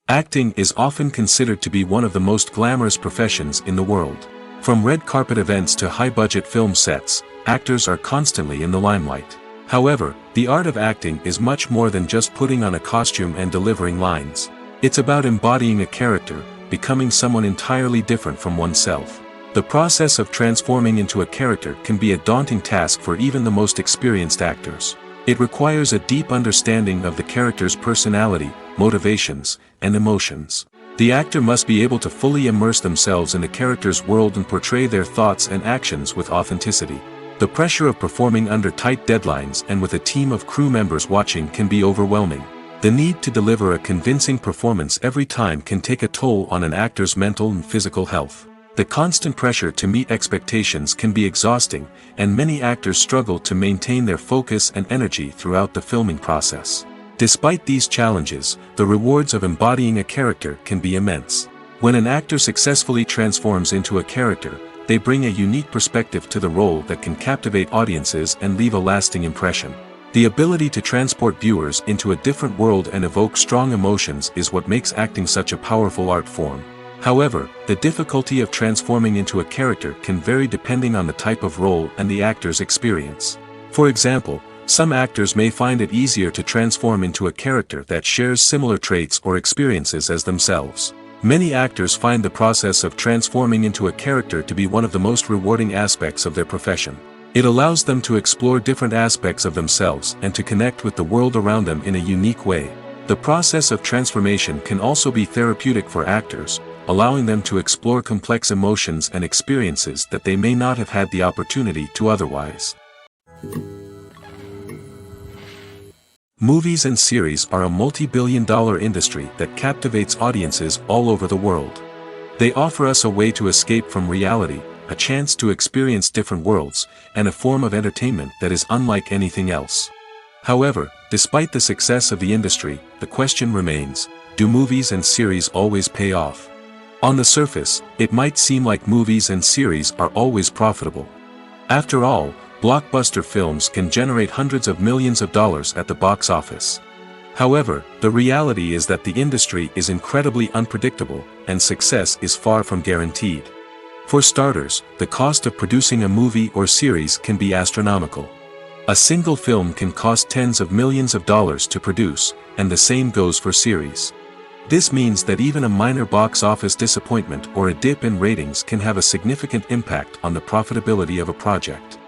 Acting is often considered to be one of the most glamorous professions in the world. From red carpet events to high-budget film sets, actors are constantly in the limelight. However, the art of acting is much more than just putting on a costume and delivering lines. It's about embodying a character, becoming someone entirely different from oneself. The process of transforming into a character can be a daunting task for even the most experienced actors. It requires a deep understanding of the character's personality, motivations, and emotions. The actor must be able to fully immerse themselves in the character's world and portray their thoughts and actions with authenticity. The pressure of performing under tight deadlines and with a team of crew members watching can be overwhelming. The need to deliver a convincing performance every time can take a toll on an actor's mental and physical health. The constant pressure to meet expectations can be exhausting, and many actors struggle to maintain their focus and energy throughout the filming process. Despite these challenges, the rewards of embodying a character can be immense. When an actor successfully transforms into a character, they bring a unique perspective to the role that can captivate audiences and leave a lasting impression. The ability to transport viewers into a different world and evoke strong emotions is what makes acting such a powerful art form. However, the difficulty of transforming into a character can vary depending on the type of role and the actor's experience. For example, some actors may find it easier to transform into a character that shares similar traits or experiences as themselves. Many actors find the process of transforming into a character to be one of the most rewarding aspects of their profession. It allows them to explore different aspects of themselves and to connect with the world around them in a unique way. The process of transformation can also be therapeutic for actors, allowing them to explore complex emotions and experiences that they may not have had the opportunity to otherwise. Movies and series are a multi-billion-dollar industry that captivates audiences all over the world. They offer us a way to escape from reality, a chance to experience different worlds, and a form of entertainment that is unlike anything else. However, despite the success of the industry, the question remains, do movies and series always pay off? On the surface, it might seem like movies and series are always profitable. After all, blockbuster films can generate hundreds of millions of dollars at the box office. However, the reality is that the industry is incredibly unpredictable, and success is far from guaranteed. For starters, the cost of producing a movie or series can be astronomical. A single film can cost tens of millions of dollars to produce, and the same goes for series. This means that even a minor box office disappointment or a dip in ratings can have a significant impact on the profitability of a project.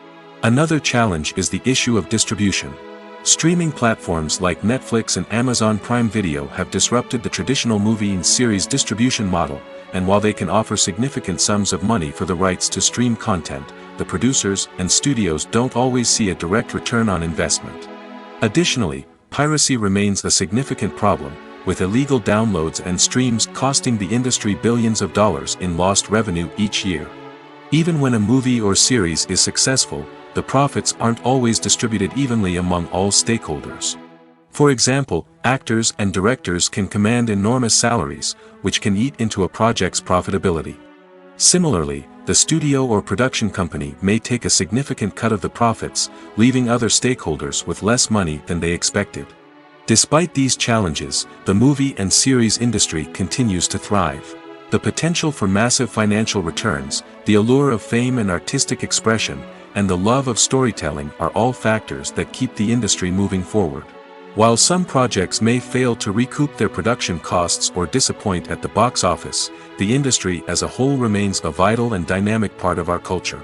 Another challenge is the issue of distribution. Streaming platforms like Netflix and Amazon Prime Video have disrupted the traditional movie and series distribution model, and while they can offer significant sums of money for the rights to stream content, the producers and studios don't always see a direct return on investment. Additionally, piracy remains a significant problem, with illegal downloads and streams costing the industry billions of dollars in lost revenue each year. Even when a movie or series is successful, the profits aren't always distributed evenly among all stakeholders. For example, actors and directors can command enormous salaries, which can eat into a project's profitability. Similarly, the studio or production company may take a significant cut of the profits, leaving other stakeholders with less money than they expected. Despite these challenges, the movie and series industry continues to thrive. The potential for massive financial returns, the allure of fame and artistic expression, and the love of storytelling are all factors that keep the industry moving forward. While some projects may fail to recoup their production costs or disappoint at the box office, the industry as a whole remains a vital and dynamic part of our culture.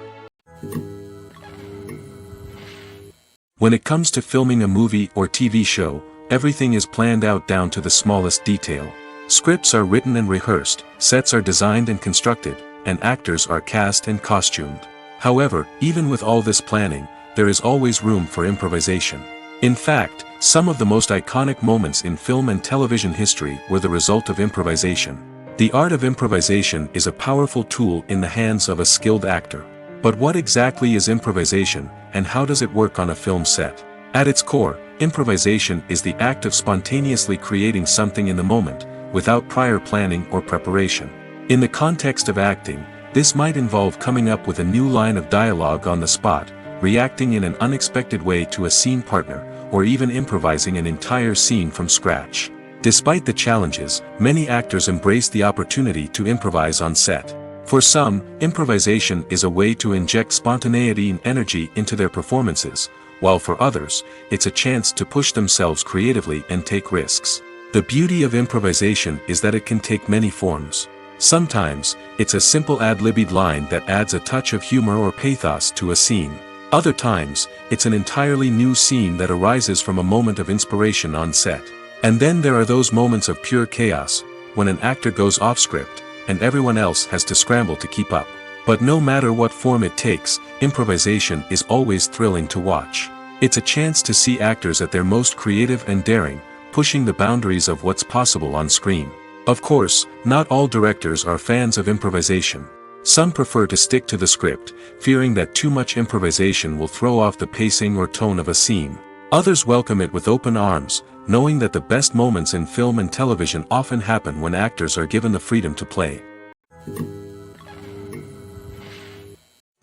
When it comes to filming a movie or TV show, everything is planned out down to the smallest detail. Scripts are written and rehearsed, sets are designed and constructed, and actors are cast and costumed. However, even with all this planning, there is always room for improvisation. In fact, some of the most iconic moments in film and television history were the result of improvisation. The art of improvisation is a powerful tool in the hands of a skilled actor. But what exactly is improvisation, and how does it work on a film set? At its core, improvisation is the act of spontaneously creating something in the moment, without prior planning or preparation. In the context of acting, this might involve coming up with a new line of dialogue on the spot, reacting in an unexpected way to a scene partner, or even improvising an entire scene from scratch. Despite the challenges, many actors embrace the opportunity to improvise on set. For some, improvisation is a way to inject spontaneity and energy into their performances, while for others, it's a chance to push themselves creatively and take risks. The beauty of improvisation is that it can take many forms. Sometimes, it's a simple ad-libbed line that adds a touch of humor or pathos to a scene. Other times, it's an entirely new scene that arises from a moment of inspiration on set. And then there are those moments of pure chaos, when an actor goes off script, and everyone else has to scramble to keep up. But no matter what form it takes, improvisation is always thrilling to watch. It's a chance to see actors at their most creative and daring, pushing the boundaries of what's possible on screen. Of course, not all directors are fans of improvisation. Some prefer to stick to the script, fearing that too much improvisation will throw off the pacing or tone of a scene. Others welcome it with open arms, knowing that the best moments in film and television often happen when actors are given the freedom to play.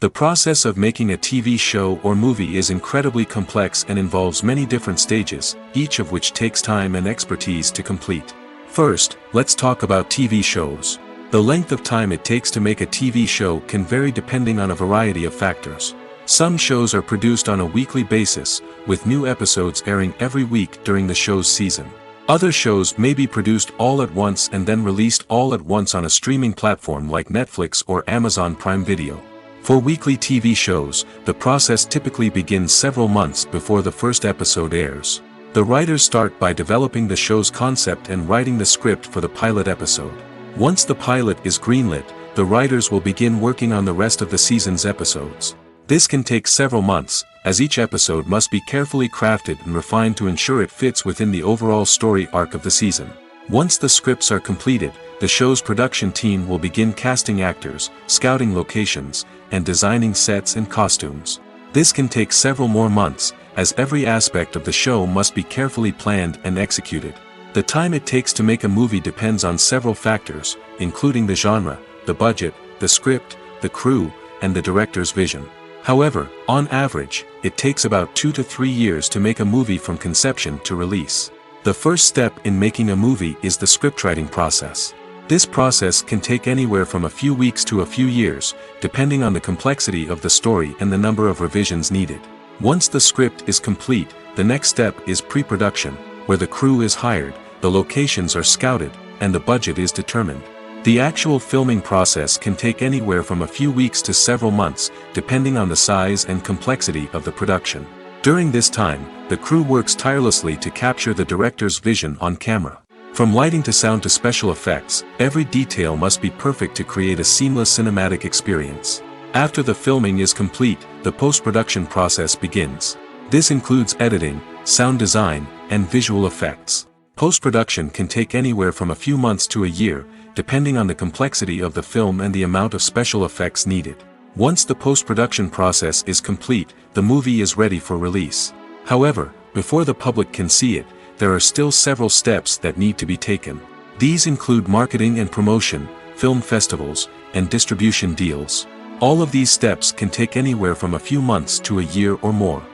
The process of making a TV show or movie is incredibly complex and involves many different stages, each of which takes time and expertise to complete. First, let's talk about TV shows. The length of time it takes to make a TV show can vary depending on a variety of factors. Some shows are produced on a weekly basis, with new episodes airing every week during the show's season. Other shows may be produced all at once and then released all at once on a streaming platform like Netflix or Amazon Prime Video. For weekly TV shows, the process typically begins several months before the first episode airs. The writers start by developing the show's concept and writing the script for the pilot episode. Once the pilot is greenlit, the writers will begin working on the rest of the season's episodes. This can take several months, as each episode must be carefully crafted and refined to ensure it fits within the overall story arc of the season. Once the scripts are completed, the show's production team will begin casting actors, scouting locations, and designing sets and costumes. This can take several more months, as every aspect of the show must be carefully planned and executed. The time it takes to make a movie depends on several factors, including the genre, the budget, the script, the crew, and the director's vision. However, on average, it takes about 2 to 3 years to make a movie from conception to release. The first step in making a movie is the scriptwriting process. This process can take anywhere from a few weeks to a few years, depending on the complexity of the story and the number of revisions needed. Once the script is complete, the next step is pre-production, where the crew is hired, the locations are scouted, and the budget is determined. The actual filming process can take anywhere from a few weeks to several months, depending on the size and complexity of the production. During this time, the crew works tirelessly to capture the director's vision on camera. From lighting to sound to special effects, every detail must be perfect to create a seamless cinematic experience. After the filming is complete, the post-production process begins. This includes editing, sound design, and visual effects. Post-production can take anywhere from a few months to a year, depending on the complexity of the film and the amount of special effects needed. Once the post-production process is complete, the movie is ready for release. However, before the public can see it, there are still several steps that need to be taken. These include marketing and promotion, film festivals, and distribution deals. All of these steps can take anywhere from a few months to a year or more.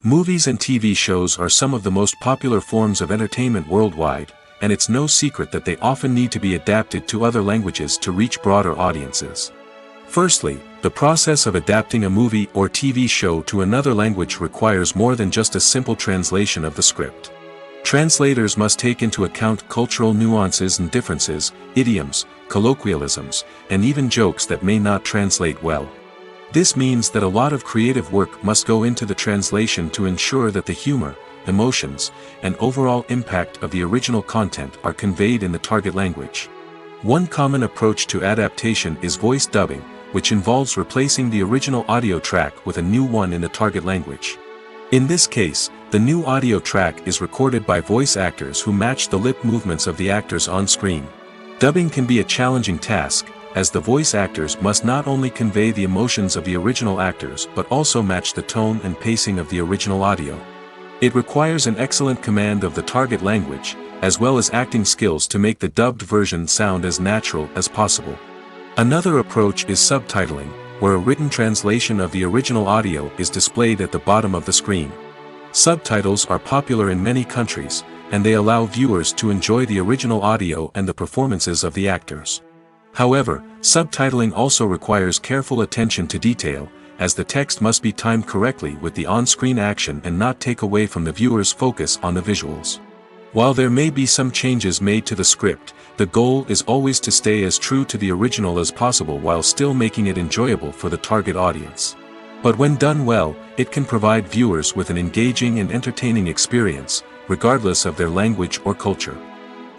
Movies and TV shows are some of the most popular forms of entertainment worldwide, and it's no secret that they often need to be adapted to other languages to reach broader audiences. Firstly, the process of adapting a movie or TV show to another language requires more than just a simple translation of the script. Translators must take into account cultural nuances and differences, idioms, colloquialisms, and even jokes that may not translate well. This means that a lot of creative work must go into the translation to ensure that the humor, emotions, and overall impact of the original content are conveyed in the target language. One common approach to adaptation is voice dubbing, which involves replacing the original audio track with a new one in the target language. In this case, the new audio track is recorded by voice actors who match the lip movements of the actors on screen. Dubbing can be a challenging task, as the voice actors must not only convey the emotions of the original actors but also match the tone and pacing of the original audio. It requires an excellent command of the target language, as well as acting skills to make the dubbed version sound as natural as possible. Another approach is subtitling, where a written translation of the original audio is displayed at the bottom of the screen. Subtitles are popular in many countries, and they allow viewers to enjoy the original audio and the performances of the actors. However, subtitling also requires careful attention to detail, as the text must be timed correctly with the on-screen action and not take away from the viewer's focus on the visuals. While there may be some changes made to the script, the goal is always to stay as true to the original as possible while still making it enjoyable for the target audience. But when done well, it can provide viewers with an engaging and entertaining experience, regardless of their language or culture.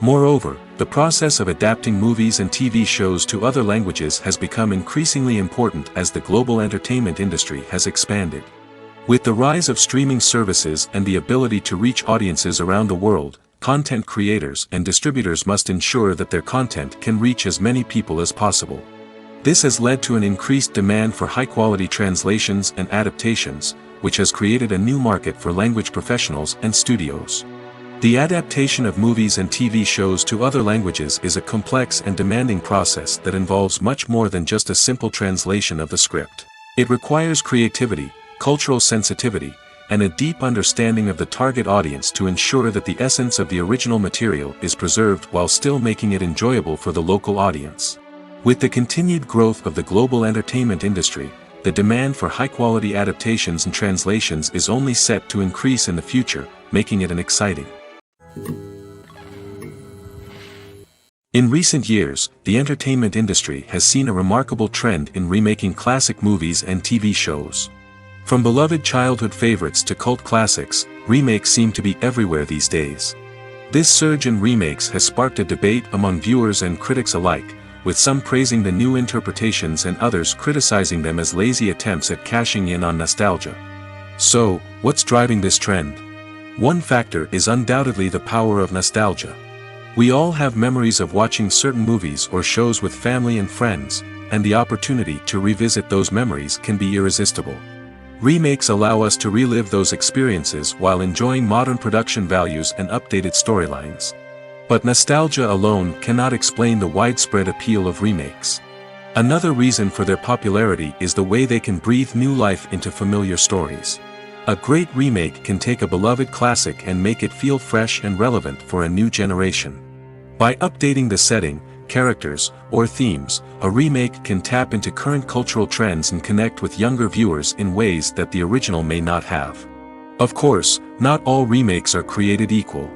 Moreover, the process of adapting movies and TV shows to other languages has become increasingly important as the global entertainment industry has expanded. With the rise of streaming services and the ability to reach audiences around the world, content creators and distributors must ensure that their content can reach as many people as possible. This has led to an increased demand for high-quality translations and adaptations, which has created a new market for language professionals and studios. The adaptation of movies and TV shows to other languages is a complex and demanding process that involves much more than just a simple translation of the script. It requires creativity, cultural sensitivity, and a deep understanding of the target audience to ensure that the essence of the original material is preserved while still making it enjoyable for the local audience. With the continued growth of the global entertainment industry, the demand for high-quality adaptations and translations is only set to increase in the future, making it an exciting. In recent years, the entertainment industry has seen a remarkable trend in remaking classic movies and TV shows. From beloved childhood favorites to cult classics, remakes seem to be everywhere these days. This surge in remakes has sparked a debate among viewers and critics alike, with some praising the new interpretations and others criticizing them as lazy attempts at cashing in on nostalgia. So, what's driving this trend? One factor is undoubtedly the power of nostalgia. We all have memories of watching certain movies or shows with family and friends, and the opportunity to revisit those memories can be irresistible. Remakes allow us to relive those experiences while enjoying modern production values and updated storylines. But nostalgia alone cannot explain the widespread appeal of remakes. Another reason for their popularity is the way they can breathe new life into familiar stories. A great remake can take a beloved classic and make it feel fresh and relevant for a new generation. By updating the setting, characters, or themes, a remake can tap into current cultural trends and connect with younger viewers in ways that the original may not have. Of course, not all remakes are created equal.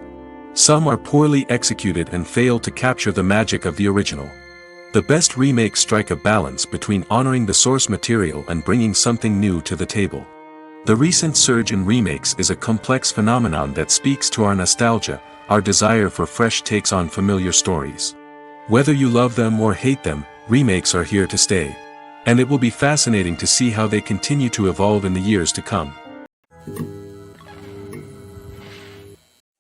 Some are poorly executed and fail to capture the magic of the original. The best remakes strike a balance between honoring the source material and bringing something new to the table. The recent surge in remakes is a complex phenomenon that speaks to our nostalgia, our desire for fresh takes on familiar stories. Whether you love them or hate them, remakes are here to stay. And it will be fascinating to see how they continue to evolve in the years to come.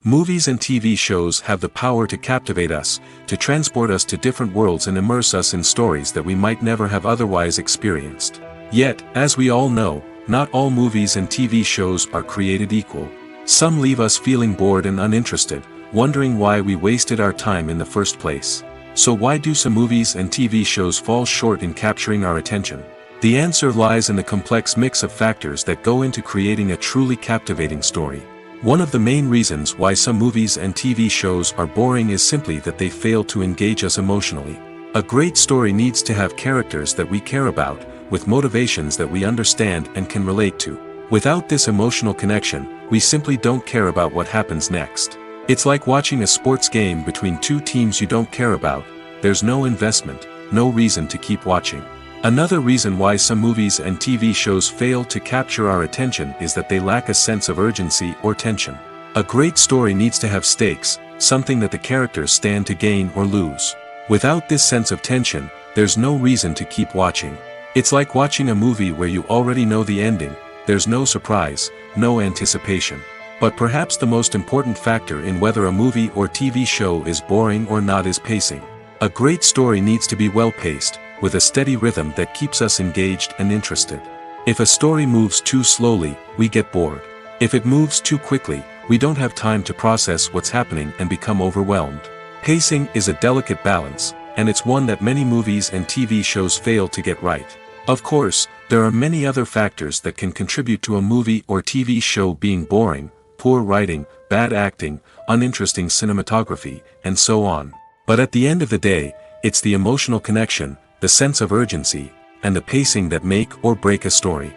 Movies and TV shows have the power to captivate us, to transport us to different worlds and immerse us in stories that we might never have otherwise experienced. Yet, as we all know, not all movies and TV shows are created equal. Some leave us feeling bored and uninterested, wondering why we wasted our time in the first place. So why do some movies and TV shows fall short in capturing our attention? The answer lies in the complex mix of factors that go into creating a truly captivating story. One of the main reasons why some movies and TV shows are boring is simply that they fail to engage us emotionally. A great story needs to have characters that we care about, with motivations that we understand and can relate to. Without this emotional connection, we simply don't care about what happens next. It's like watching a sports game between two teams you don't care about. There's no investment, no reason to keep watching. Another reason why some movies and TV shows fail to capture our attention is that they lack a sense of urgency or tension. A great story needs to have stakes, something that the characters stand to gain or lose. Without this sense of tension, there's no reason to keep watching. It's like watching a movie where you already know the ending, there's no surprise, no anticipation. But perhaps the most important factor in whether a movie or TV show is boring or not is pacing. A great story needs to be well-paced, with a steady rhythm that keeps us engaged and interested. If a story moves too slowly, we get bored. If it moves too quickly, we don't have time to process what's happening and become overwhelmed. Pacing is a delicate balance, and it's one that many movies and TV shows fail to get right. Of course, there are many other factors that can contribute to a movie or TV show being boring: poor writing, bad acting, uninteresting cinematography, and so on. But at the end of the day, it's the emotional connection, the sense of urgency, and the pacing that make or break a story.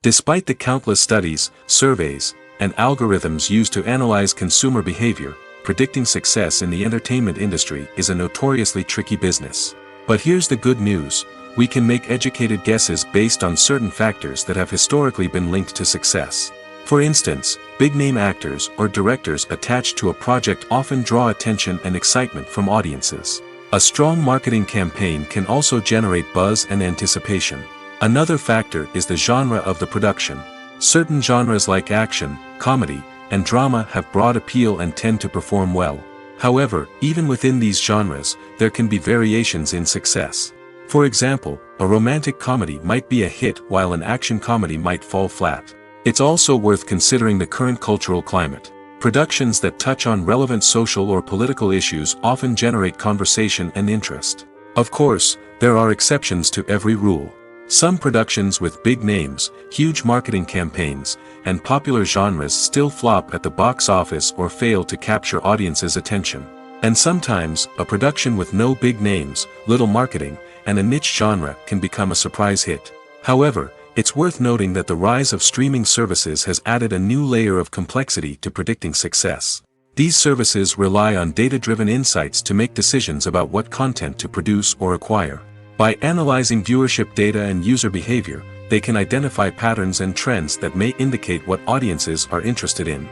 Despite the countless studies, surveys, and algorithms used to analyze consumer behavior, predicting success in the entertainment industry is a notoriously tricky business. But here's the good news: we can make educated guesses based on certain factors that have historically been linked to success. For instance, big-name actors or directors attached to a project often draw attention and excitement from audiences. A strong marketing campaign can also generate buzz and anticipation. Another factor is the genre of the production. Certain genres like action, comedy, and drama have broad appeal and tend to perform well. However, even within these genres, there can be variations in success. For example, a romantic comedy might be a hit while an action comedy might fall flat. It's also worth considering the current cultural climate. Productions that touch on relevant social or political issues often generate conversation and interest. Of course, there are exceptions to every rule. Some productions with big names, huge marketing campaigns, and popular genres still flop at the box office or fail to capture audiences' attention. And sometimes, a production with no big names, little marketing, and a niche genre can become a surprise hit. However, it's worth noting that the rise of streaming services has added a new layer of complexity to predicting success. These services rely on data-driven insights to make decisions about what content to produce or acquire. By analyzing viewership data and user behavior, they can identify patterns and trends that may indicate what audiences are interested in.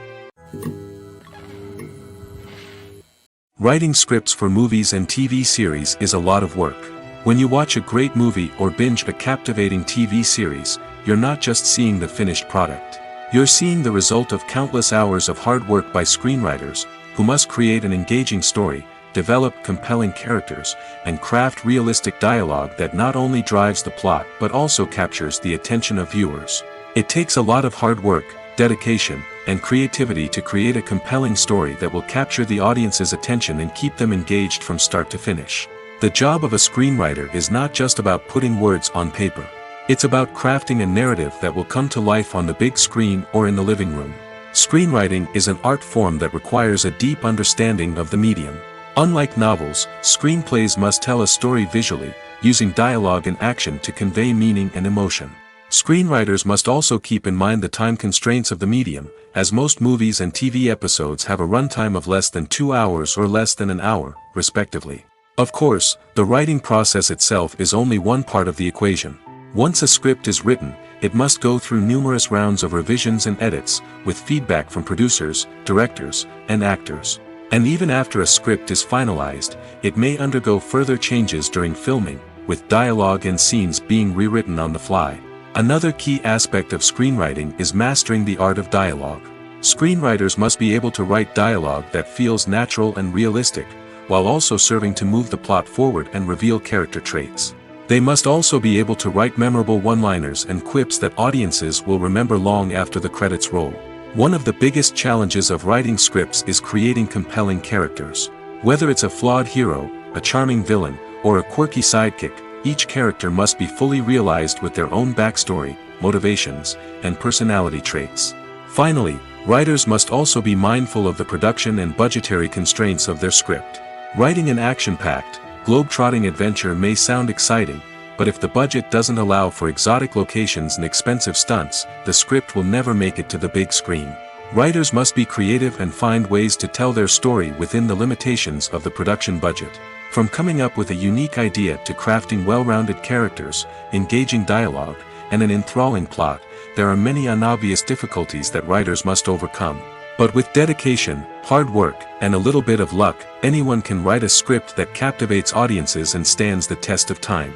Writing scripts for movies and TV series is a lot of work. When you watch a great movie or binge a captivating TV series, you're not just seeing the finished product. You're seeing the result of countless hours of hard work by screenwriters, who must create an engaging story, develop compelling characters, and craft realistic dialogue that not only drives the plot but also captures the attention of viewers. It takes a lot of hard work, dedication, and creativity to create a compelling story that will capture the audience's attention and keep them engaged from start to finish. The job of a screenwriter is not just about putting words on paper. It's about crafting a narrative that will come to life on the big screen or in the living room. Screenwriting is an art form that requires a deep understanding of the medium. Unlike novels, screenplays must tell a story visually, using dialogue and action to convey meaning and emotion. Screenwriters must also keep in mind the time constraints of the medium, as most movies and TV episodes have a runtime of less than 2 hours or less than an hour, respectively. Of course, the writing process itself is only one part of the equation. Once a script is written, it must go through numerous rounds of revisions and edits, with feedback from producers, directors, and actors. And even after a script is finalized, it may undergo further changes during filming, with dialogue and scenes being rewritten on the fly. Another key aspect of screenwriting is mastering the art of dialogue. Screenwriters must be able to write dialogue that feels natural and realistic, while also serving to move the plot forward and reveal character traits. They must also be able to write memorable one-liners and quips that audiences will remember long after the credits roll. One of the biggest challenges of writing scripts is creating compelling characters. Whether it's a flawed hero, a charming villain, or a quirky sidekick, each character must be fully realized with their own backstory, motivations, and personality traits. Finally, writers must also be mindful of the production and budgetary constraints of their script. Writing an action-packed, globe-trotting adventure may sound exciting, but if the budget doesn't allow for exotic locations and expensive stunts, the script will never make it to the big screen. Writers must be creative and find ways to tell their story within the limitations of the production budget. From coming up with a unique idea to crafting well-rounded characters, engaging dialogue, and an enthralling plot, there are many unobvious difficulties that writers must overcome. But with dedication, hard work, and a little bit of luck, anyone can write a script that captivates audiences and stands the test of time.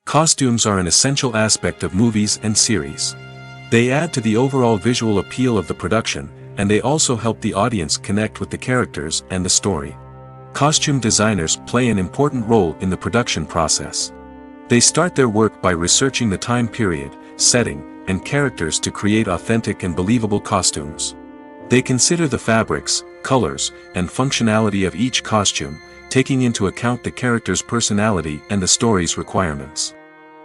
Costumes are an essential aspect of movies and series. They add to the overall visual appeal of the production, and they also help the audience connect with the characters and the story. Costume designers play an important role in the production process. They start their work by researching the time period, setting, and characters to create authentic and believable costumes. They consider the fabrics, colors, and functionality of each costume, taking into account the character's personality and the story's requirements.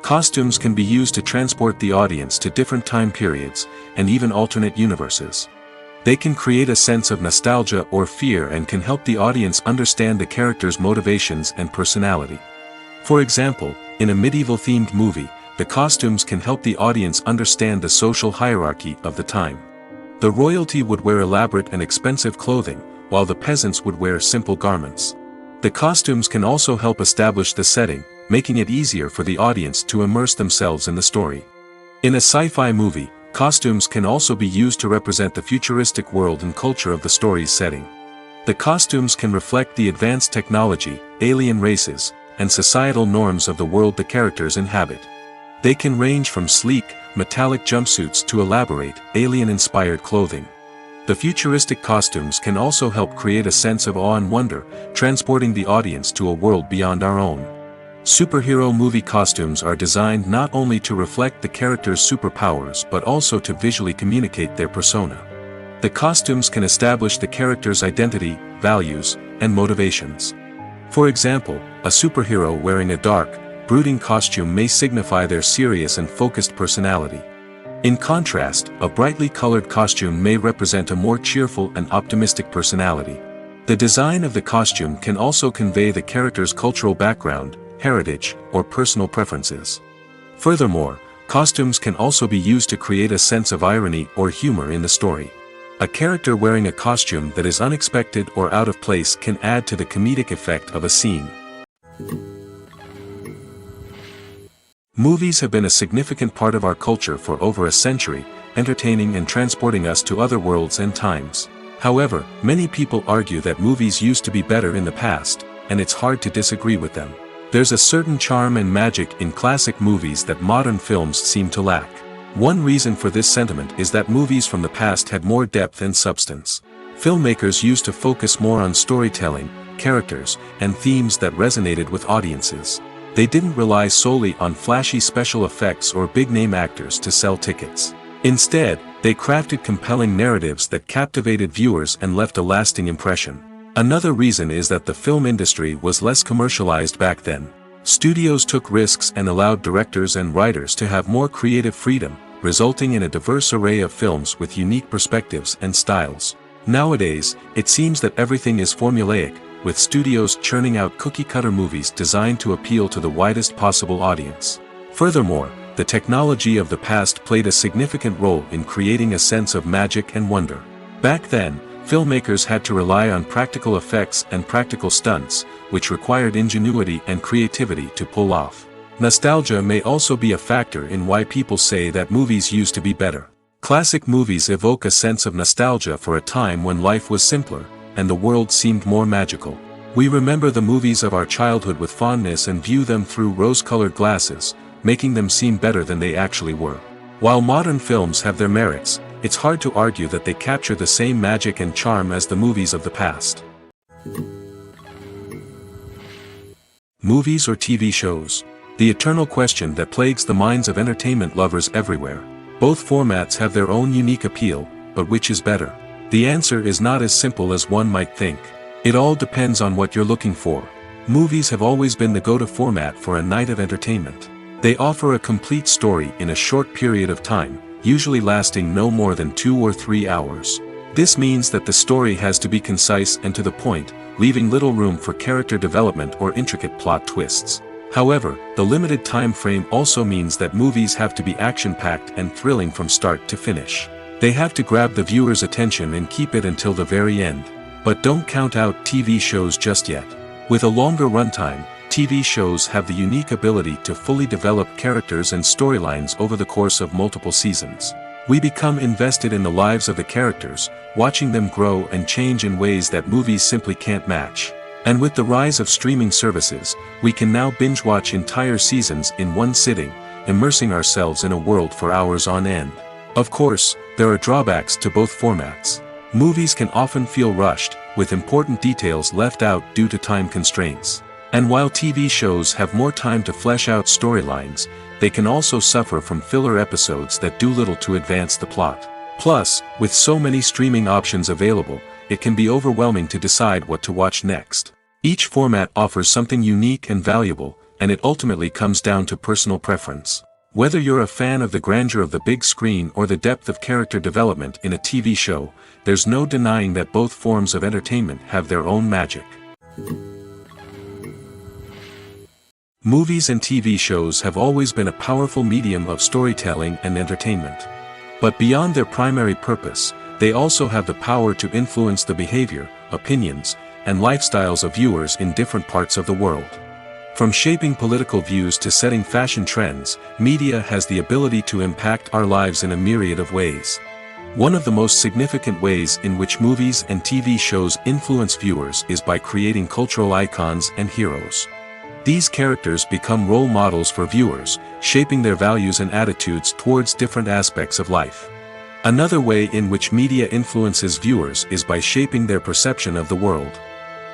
Costumes can be used to transport the audience to different time periods, and even alternate universes. They can create a sense of nostalgia or fear and can help the audience understand the character's motivations and personality. For example, in a medieval-themed movie, the costumes can help the audience understand the social hierarchy of the time. The royalty would wear elaborate and expensive clothing, while the peasants would wear simple garments. The costumes can also help establish the setting, making it easier for the audience to immerse themselves in the story. In a sci-fi movie, costumes can also be used to represent the futuristic world and culture of the story's setting. The costumes can reflect the advanced technology, alien races, and societal norms of the world the characters inhabit. They can range from sleek, metallic jumpsuits to elaborate, alien-inspired clothing. The futuristic costumes can also help create a sense of awe and wonder, transporting the audience to a world beyond our own. Superhero movie costumes are designed not only to reflect the character's superpowers but also to visually communicate their persona. The costumes can establish the character's identity, values, and motivations. For example, a superhero wearing a dark, brooding costume may signify their serious and focused personality. In contrast, a brightly colored costume may represent a more cheerful and optimistic personality. The design of the costume can also convey the character's cultural background, heritage, or personal preferences. Furthermore, costumes can also be used to create a sense of irony or humor in the story. A character wearing a costume that is unexpected or out of place can add to the comedic effect of a scene. Movies have been a significant part of our culture for over a century, entertaining and transporting us to other worlds and times. However, many people argue that movies used to be better in the past, and it's hard to disagree with them. There's a certain charm and magic in classic movies that modern films seem to lack. One reason for this sentiment is that movies from the past had more depth and substance. Filmmakers used to focus more on storytelling, characters, and themes that resonated with audiences. They didn't rely solely on flashy special effects or big-name actors to sell tickets. Instead, they crafted compelling narratives that captivated viewers and left a lasting impression. Another reason is that the film industry was less commercialized back then. Studios took risks and allowed directors and writers to have more creative freedom, resulting in a diverse array of films with unique perspectives and styles. Nowadays, it seems that everything is formulaic, with studios churning out cookie-cutter movies designed to appeal to the widest possible audience. Furthermore, the technology of the past played a significant role in creating a sense of magic and wonder. Back then, filmmakers had to rely on practical effects and practical stunts, which required ingenuity and creativity to pull off. Nostalgia may also be a factor in why people say that movies used to be better. Classic movies evoke a sense of nostalgia for a time when life was simpler, and the world seemed more magical. We remember the movies of our childhood with fondness and view them through rose-colored glasses, making them seem better than they actually were. While modern films have their merits, it's hard to argue that they capture the same magic and charm as the movies of the past. Movies or TV shows? The eternal question that plagues the minds of entertainment lovers everywhere. Both formats have their own unique appeal, but which is better? The answer is not as simple as one might think. It all depends on what you're looking for. Movies have always been the go-to format for a night of entertainment. They offer a complete story in a short period of time, usually lasting no more than 2 or 3 hours. This means that the story has to be concise and to the point, leaving little room for character development or intricate plot twists. However, the limited time frame also means that movies have to be action-packed and thrilling from start to finish. They have to grab the viewer's attention and keep it until the very end. But don't count out TV shows just yet. With a longer runtime, TV shows have the unique ability to fully develop characters and storylines over the course of multiple seasons. We become invested in the lives of the characters, watching them grow and change in ways that movies simply can't match. And with the rise of streaming services, we can now binge-watch entire seasons in one sitting, immersing ourselves in a world for hours on end. Of course, there are drawbacks to both formats. Movies can often feel rushed, with important details left out due to time constraints. And while TV shows have more time to flesh out storylines, they can also suffer from filler episodes that do little to advance the plot. Plus, with so many streaming options available, it can be overwhelming to decide what to watch next. Each format offers something unique and valuable, and it ultimately comes down to personal preference. Whether you're a fan of the grandeur of the big screen or the depth of character development in a TV show, there's no denying that both forms of entertainment have their own magic. Movies and TV shows have always been a powerful medium of storytelling and entertainment. But beyond their primary purpose, they also have the power to influence the behavior, opinions, and lifestyles of viewers in different parts of the world. From shaping political views to setting fashion trends, media has the ability to impact our lives in a myriad of ways. One of the most significant ways in which movies and TV shows influence viewers is by creating cultural icons and heroes. These characters become role models for viewers, shaping their values and attitudes towards different aspects of life. Another way in which media influences viewers is by shaping their perception of the world.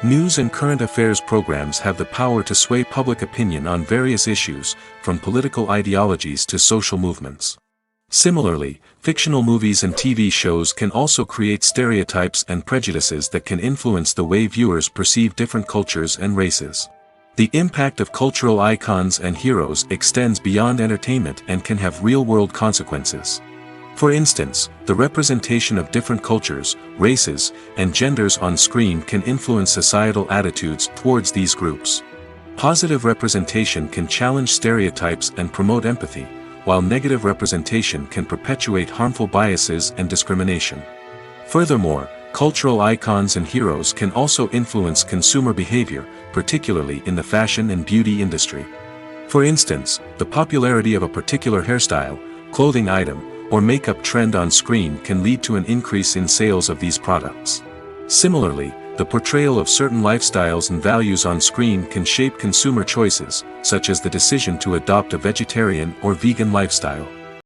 News and current affairs programs have the power to sway public opinion on various issues, from political ideologies to social movements. Similarly, fictional movies and TV shows can also create stereotypes and prejudices that can influence the way viewers perceive different cultures and races. The impact of cultural icons and heroes extends beyond entertainment and can have real-world consequences. For instance, the representation of different cultures, races, and genders on screen can influence societal attitudes towards these groups. Positive representation can challenge stereotypes and promote empathy, while negative representation can perpetuate harmful biases and discrimination. Furthermore, cultural icons and heroes can also influence consumer behavior, particularly in the fashion and beauty industry. For instance, the popularity of a particular hairstyle, clothing item, or makeup trend on screen can lead to an increase in sales of these products. Similarly, the portrayal of certain lifestyles and values on screen can shape consumer choices, such as the decision to adopt a vegetarian or vegan lifestyle.